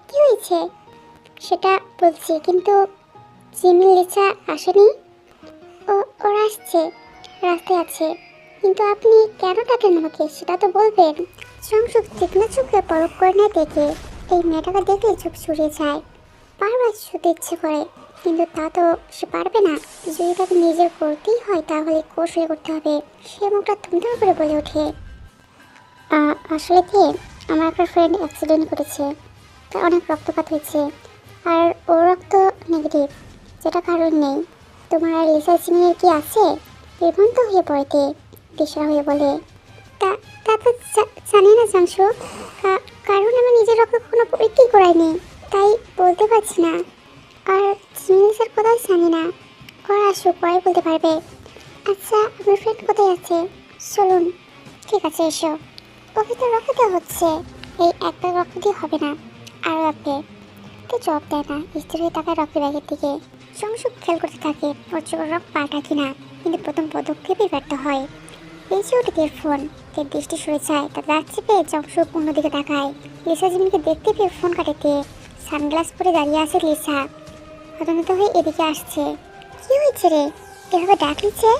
কি হয়েছে সেটা বলছি, কিন্তু জিমিন লিসা আসেনি? ওরা আসছে, রাস্তায় আছে, কিন্তু আপনি কেন ডাকেন আমাকে সেটা তো বলবেন। সংসুক তীক্ষ্ণ চোখে পরখ করে না দেখে এই মেয়েটাকে দেখলে চোখ ছুড়িয়ে যায়। বারবার শুতে ইচ্ছে করে, কিন্তু তা তো সে পারবে না। যদি তাকে নিজের করতেই হয় তাহলে কৌশলে করতে হবে। সে মুখটা থমথম করে বলে ওঠে, আসলে কি আমার একটা ফ্রেন্ড অ্যাক্সিডেন্ট করেছে, তার অনেক রক্তপাত হয়েছে, আর ওর রক্ত নেগেটিভ, যেটা কারণ নেই। তোমার আর লিসা সিংয়ের কি আছে? বিভ্রান্ত হয়ে পড়েতে দিশা হয়ে বলে, তা তা তো জানি না জাংশু, কারণ আমি নিজের রক্ত কোনো পরীক্ষাই করাইনি, তাই বলতে পারছি না। আর জিনিসের কোথাও জানি না, ওরা আসুক পরে বলতে পারবে। আচ্ছা আমার ফ্রেন্ড কোথায় আছে? চলুন। ঠিক আছে এসো। ওকে তো রক্ত দেওয়া হচ্ছে, এই একটা রক্ত দিয়ে হবে না, আরও লাগবে। তো জব দেয় না, স্ত্রী তাকায় রক্ত ব্যাগের দিকে। সংসুক খেয়াল করতে থাকে ওর চোখের রক্ত পাল্টা কিনা, কিন্তু প্রথম পদক্ষেপই ব্যর্থ হয়। বেঁচে ওঠে তের ফোন, তের দৃষ্টি সরে যায়, তার রাগ চেপে সংসুক অন্যদিকে তাকায়। লিসা জিমিনকে দেখতে পেয়ে ফোন কাটাতে সানগ্লাস পরে দাঁড়িয়ে আছে লিসা, হতাহত হয়ে এদিকে আসছে। কি হয়েছে রে, এভাবে ডাকলি যে?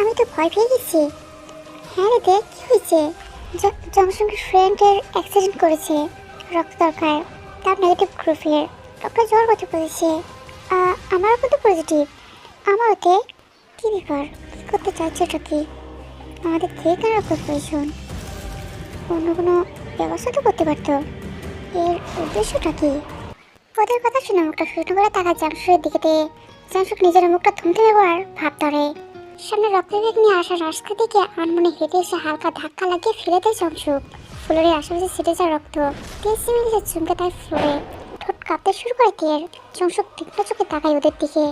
আমি তো ভয় পেয়ে গেছি। হ্যাঁ রে দেখ কি হয়েছে? জংশনের ফ্রেন্ডের অ্যাক্সিডেন্ট করেছে, রক্ত দরকার, তার নেগেটিভ গ্রুপের। ডক্টর জ্বর কথা বলেছে, আমারও কিন্তু পজিটিভ। আমারও তে কী ব্যাপার, কী করতে চাইছে ওটা কি? আমাদের থেকে কেন রক্ত প্রয়োজন? অন্য কোনো ব্যবস্থা তো করতে পারতো। এর উদ্দেশ্যটা কি? ওদের কথা শুনে মুখটা শুকনো করে তাকায় জাংশুকের দিকে। জাংশুক নিজের মুখটা থমথমে করার ভাব ধরে। সামনে রক্তের বেগ নিয়ে আসা রাস্তা দিকে আনমনে হেঁটে এসে হালকা ধাক্কা লাগিয়ে ফেলে দেয় জাংশুক। ফ্লোরের আশেপাশে ছিটে যায় রক্ত। তেজ চিমে চুমকে তাই ফ্লোরে ঠোঁট কাঁপতে শুরু করে তের। জংশুক তীক্ষ্ণ চোখে তাকায় ওদের দিকে।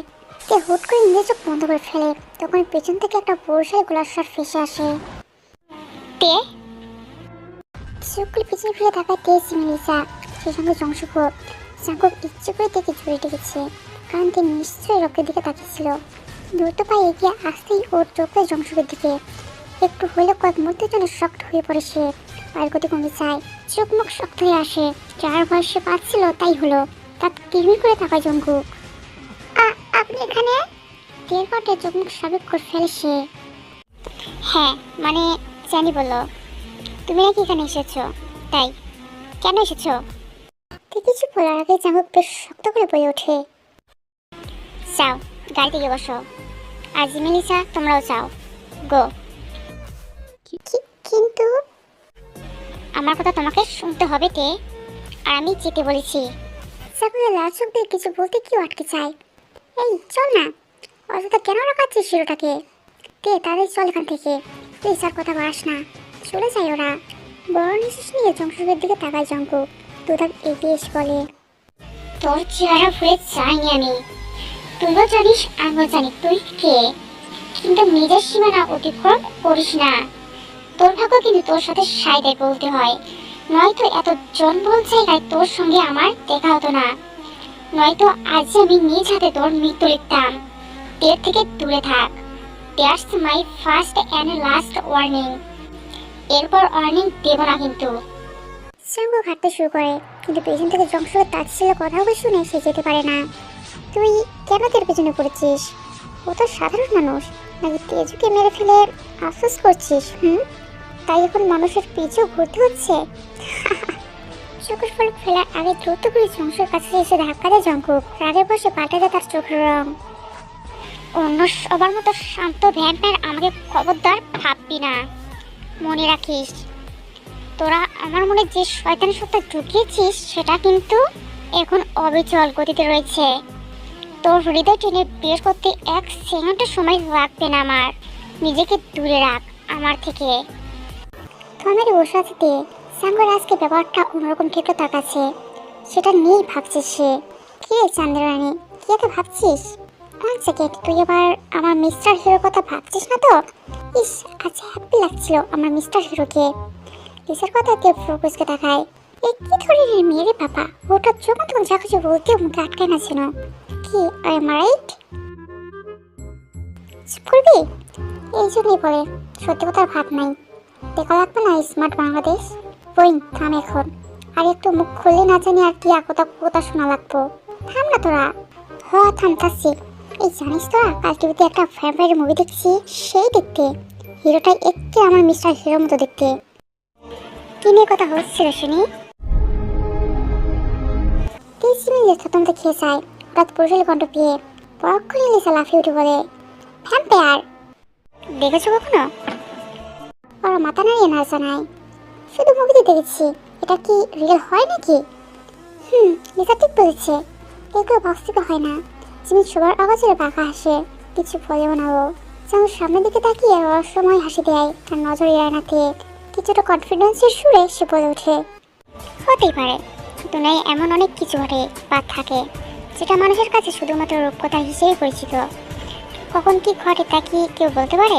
তে হুট করে নিজের চোখ বন্ধ করে ফেলে। তখন পেছন থেকে একটা বড়শালী গোলার শট ফেসে আসে। তে চোখগুলি পিছনে ফিরে তাকায় তে জিমেলিসা, সেই সঙ্গে জংশুকও। জাঙ্কুক ইচ্ছে করে তেকে জড়িয়ে রেখেছে, কারণ তে নিশ্চয়ই রক্তের দিকে তাকিয়েছিল। দ্রুত পায়ে এগিয়ে আসতেই ওর চোখে জংশুকের দিকে। একটু হলেও কয়েক মুহূর্তের জন্য শক্ত হয়ে পড়ে সে। পায়ের গতি কমে যায়, চোখ মুখ শক্ত হয়ে আসে। যার বয়স সে পাচ্ছিল তাই হলো। তার কিরমি করে তাকায় জঙ্কুক। আপনি এখানে? তের কটে চোখ মুখ স্বাভাবিক করে ফেলে সে। হ্যাঁ, মানে জানি বললো তুমি নাকি এখানে এসেছো, তাই কেন এসেছো? তুই কিছু বলার আগে জাঙ্কুক বেশ শক্ত করে বলে ওঠে। যাও, গাড়িতে গিয়ে বসো। আর জিমেলিসা, তোমরাও যাও, গো। কিন্তু আমার কথা তোমাকে শুনতে হবে তে, আর আমি যেতে বলেছি। সাকুয়া লাল চোখ দিয়ে কিছু বলতে কেউ আটকে চায়। এই চল না, অযথা কেন রাখাচ্ছিস শিরোটাকে? তে তাদের চল এখান থেকে, তুই স্যার কথা বাড়াস না, চলে যায় ওরা। বড় নিশ্বাস নিয়ে জংশুকের দিকে তাকায় জঙ্কুক। দুধাক এগিয়ে এসে বলে, তোর চেহারা ফুলে চাইনি আমি। তুইও জানিস আমিও জানি তুই কে, কিন্তু নিজের সীমানা অতিক্রম করিস না। তোর ভাগ্য কিন্তু তোর সাথে সাইডে বলতে হয়, নয়তো এত জনবহুল জায়গায় তোর সঙ্গে আমার দেখা হতো না। নয়তো আজ আমি নিজ হাতে তোর মৃত্যু লিখতাম। এর থেকে দূরে থাক। That's my first and last warning. এরপর ওয়ার্নিং দেব না কিন্তু। সঙ্গ হাঁটতে শুরু করে, কিন্তু পেছন থেকে জংশুকের তাচ্ছিল্য কথাগুলো শুনে সে যেতে পারে না। তুই কেন তোর পেছনে পড়েছিস? ও তো সাধারণ মানুষ, নাকি তেজুকে মেরে ফেলে আফসোস করছিস? তাই এখন মানুষের পিছু ঘুরতে হচ্ছে? চোখের ফলক ফেলার আগে দ্রুত করে জংশুর কাছে এসে ধাক্কা দেয় জঙ্কুক। রাগে বসে পাল্টে যায় তার চোখের রং। অন্য সবার মতো শান্ত ভ্যাম্পায়ার আমাকে খবরদার ভাববি না। মনে রাখিস, তোরা আমার মনে যে শয়তানি সত্তা ঢুকিয়েছিস সেটা কিন্তু এখন অবিচল গতিতে রয়েছে। তোর হৃদয় টেনে বের করতে 1 সেকেন্ডের সময় লাগবে না আমার। নিজেকে দূরে রাখ আমার থেকে। থমের বসে আছে তে। সাঙ্গর আজকে ব্যাপারটা অন্যরকম থেকে তাকাচ্ছে, সেটা নিয়েই ভাবছে সে। কে চান্দ্রানী, কি এত ভাবছিস? 1 সেকেন্ড, তুই আবার আমার মিস্টার হিরোর কথা ভাবছিস না তো? ইস, আজ হ্যাপি লাগছিল আমার মিস্টার হিরোকে। লিসার কথাতে ফোকাসকে দেখায়। এই কি ধরনের মেয়ে রে বাবা, ওটা যখন তখন যা কিছু বলতে মুখে আটকায় না ছিল। কি আই এম রাইট? চুপ করবি? এই জন্যই বলে সত্যি কথার ভাব নাই। দেখা লাগবে না স্মার্ট বাংলাদেশ। বইন থাম এখন, আর একটু মুখ খুললে না জানি আর কি কথা শোনা লাগবো। থাম না তোরা। থামতাছি। এই জানিস তোরা, কাল টিভিতে একটা ফ্যাম্পায়ার মুভি দেখছি, সেই দেখতে হিরোটাই একটু আমার মিস্টার হিরোর মতো দেখতে। কি নিয়ে কথা হচ্ছিল শুনি? থতমতে খেয়ে যায় হঠাৎ পুরুষের কণ্ঠ পেয়ে। পরক্ষণে লিসা লাফিয়ে উঠে বলে, ফ্যাম্পায়ার দেখেছো কখনো? ওরা মাথা নাড়িয়ে না জানায়, শুধু মুভিতে দেখেছি, এটা কি রিয়েল হয় নাকি? লিসা ঠিক বলেছে, এগুলো বাস্তবে হয় না। জিমি সবার আওয়াজে বাঁকা হাসে, কিছু বলেও না ও। যেমন সামনের দিকে তাকিয়ে রহস্যময় হাসি দেয়, তার নজর এড়ায় না তে। কিছুটা কনফিডেন্সের সুরে সে বলে ওঠে, হতেই পারে, দুনিয়ায় এমন অনেক কিছু ঘটে বা থাকে যেটা মানুষের কাছে শুধুমাত্র রূপকথা হিসেবে পরিচিত। কখন কি ঘটে তা কি কেউ বলতে পারে?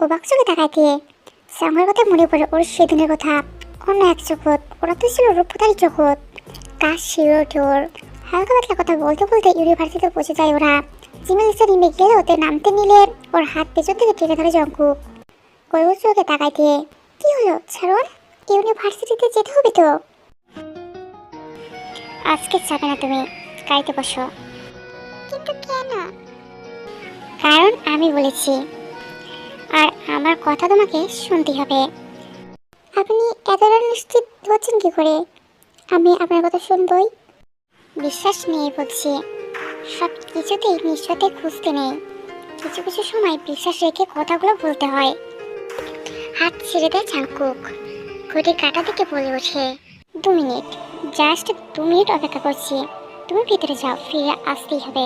ও বাক্সকে তাকায় দিয়ে সামনের কথা মনে পড়ে ওর সেদিনের কথা। অন্য এক জগৎ, ওরা তো ছিল রূপকথারই জগৎ। কাজ শিরে ওঠে ওর। হালকা পাতলা কথা বলতে বলতে ইউনিভার্সিটিতে পৌঁছে যায় ওরা। জিমেলিসা নেমে গেলে ওদের নামতে নিলে ওর হাত পেছন থেকে টেনে ধরে জঙ্কুক। ওই চোখে তাকায় দিয়ে, কি হলো ছাড়ুন, ইউনিভার্সিটিতে যেতে হবে তো? আজকে যাবে না তুমি, গাড়িতে বসো। কিন্তু কেন? কারণ আমি বলেছি, আর আমার কথা তোমাকে শুনতে হবে। আপনি এতটা নিশ্চিত হচ্ছেন কি করে আমি আপনার কথা শুনবই? বিশ্বাস নেই বলছি। সব কিছুতেই নিশ্চয়তা খুঁজতে নেই, কিছু কিছু সময় বিশ্বাস রেখে কথাগুলো বলতে হয়। হাত ছেড়ে দেয় জাঙ্কুক। ঘড়ির কাঁটা দিকে বলে ওঠে, 2 মিনিট, জাস্ট 2 মিনিট অপেক্ষা করছি। তুমি ভিতরে যাও, ফিরে আসতেই হবে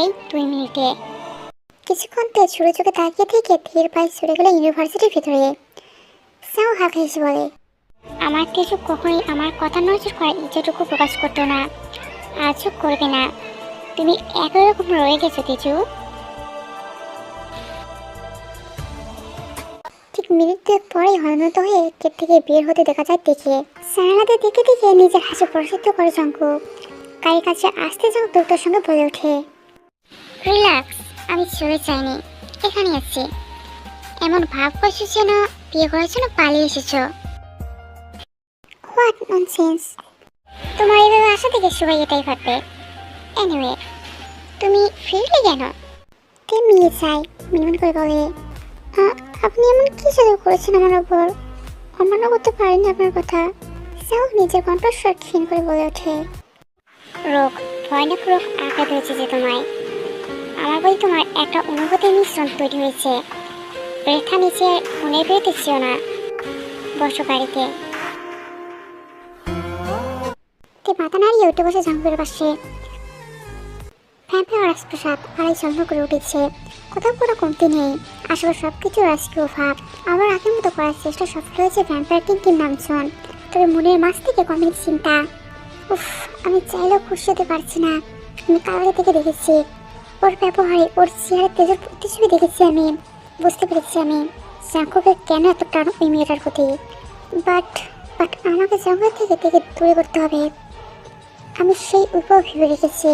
এই 2 মিনিটে। কিছুক্ষণ তে ছুড়ে চোখে তাকিয়ে থেকে ধীর পায়ে ছুড়ে গেলে ইউনিভার্সিটির ভিতরে। সাও হালকা হেসে বলে, আমার তেজু কখনোই আমার কথা নজর করে ইচ্ছেটুকু প্রকাশ করতো না। আর চুপ করবে না। তুমি একই রকম রয়ে গেছো তেজু। ঠিক মিনিট দুয়েক পরেই হলনত হয়ে গেট থেকে বের হতে দেখা যায় দেখে সারালাতে দেখে দেখে নিজের হাসি প্রসিদ্ধ করে জঙ্কুক। গাড়ির কাছে আসতে যাও দ্রুতর সঙ্গে বলে ওঠে, রিল্যাক্স, আমি চলে যাইনি, এখানে আছি। এমন ভাব করছো যেন বিয়ে করার জন্য পালিয়ে এসেছো। What nonsense! তোমার এইভাবে আসা থেকে সবাই এটাই ভাববে। এনিওয়ে, তুমি ফিরলে কেন? মিয়ে চাই মিনমিন করে বলে, আপনি এমন কি জাদু করেছেন আমার ওপর? অমান্য করতে পারেনি আপনার কথা। যাও নিজের কণ্ঠস্বর ক্ষীণ করে বলে ওঠে, রোগ, ভয়ানক রোগ আঘাত হয়েছে যে তোমায়। আমার বই তোমার একটা অনুভূতির মিশ্রণ তৈরি হয়েছে। বৃথা নিচে মনের বিরতি ছিল না। বসো গাড়িতে। মাথা নাড়িয়ে উঠে বসে জঙ্গলের পাশে। ভ্যাম্পায়ার রাজপ্রসাদ আড়াই ঝলমল করে উঠেছে। কোথাও কোনো কমতি নেই। আসলে সবকিছু রাজকীয় ভাব। আবার আগের মতো করার চেষ্টা সফল হয়েছে ভ্যাম্পায়ার কিংকির নামজন। তবে মনের মাঝ থেকে কমের চিন্তা, উফ, আমি চাইলেও খুশি হতে পারছি না। আমি কাল আগে থেকে দেখেছি ওর ব্যবহারে, ওর চেহারা তেজের প্রতিছবি দেখেছি আমি। বুঝতে পেরেছি আমি জাঙ্কুকে কেন এত টান ওই মেয়েটার প্রতি। বাট আমাকে জঙ্গল থেকে দূরে করতে হবে। আমি সেই উপায় ভেবে রেখেছি।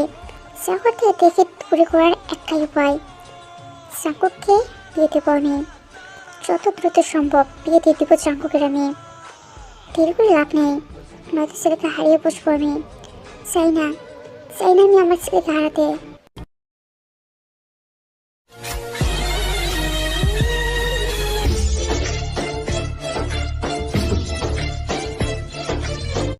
জঙ্গল থেকে দূরে করার একটাই উপায়, জাঙ্কুককে বিয়ে দেবো আমি। যত দ্রুত সম্ভব বিয়ে দিয়ে দেবো জাঙ্কুকের আমি। দেরি করে লাভ নেই, নয়তো ছেলেকে হারিয়ে বসবো আমি। চাই না আমি আমার ছেলেকে হারাতে।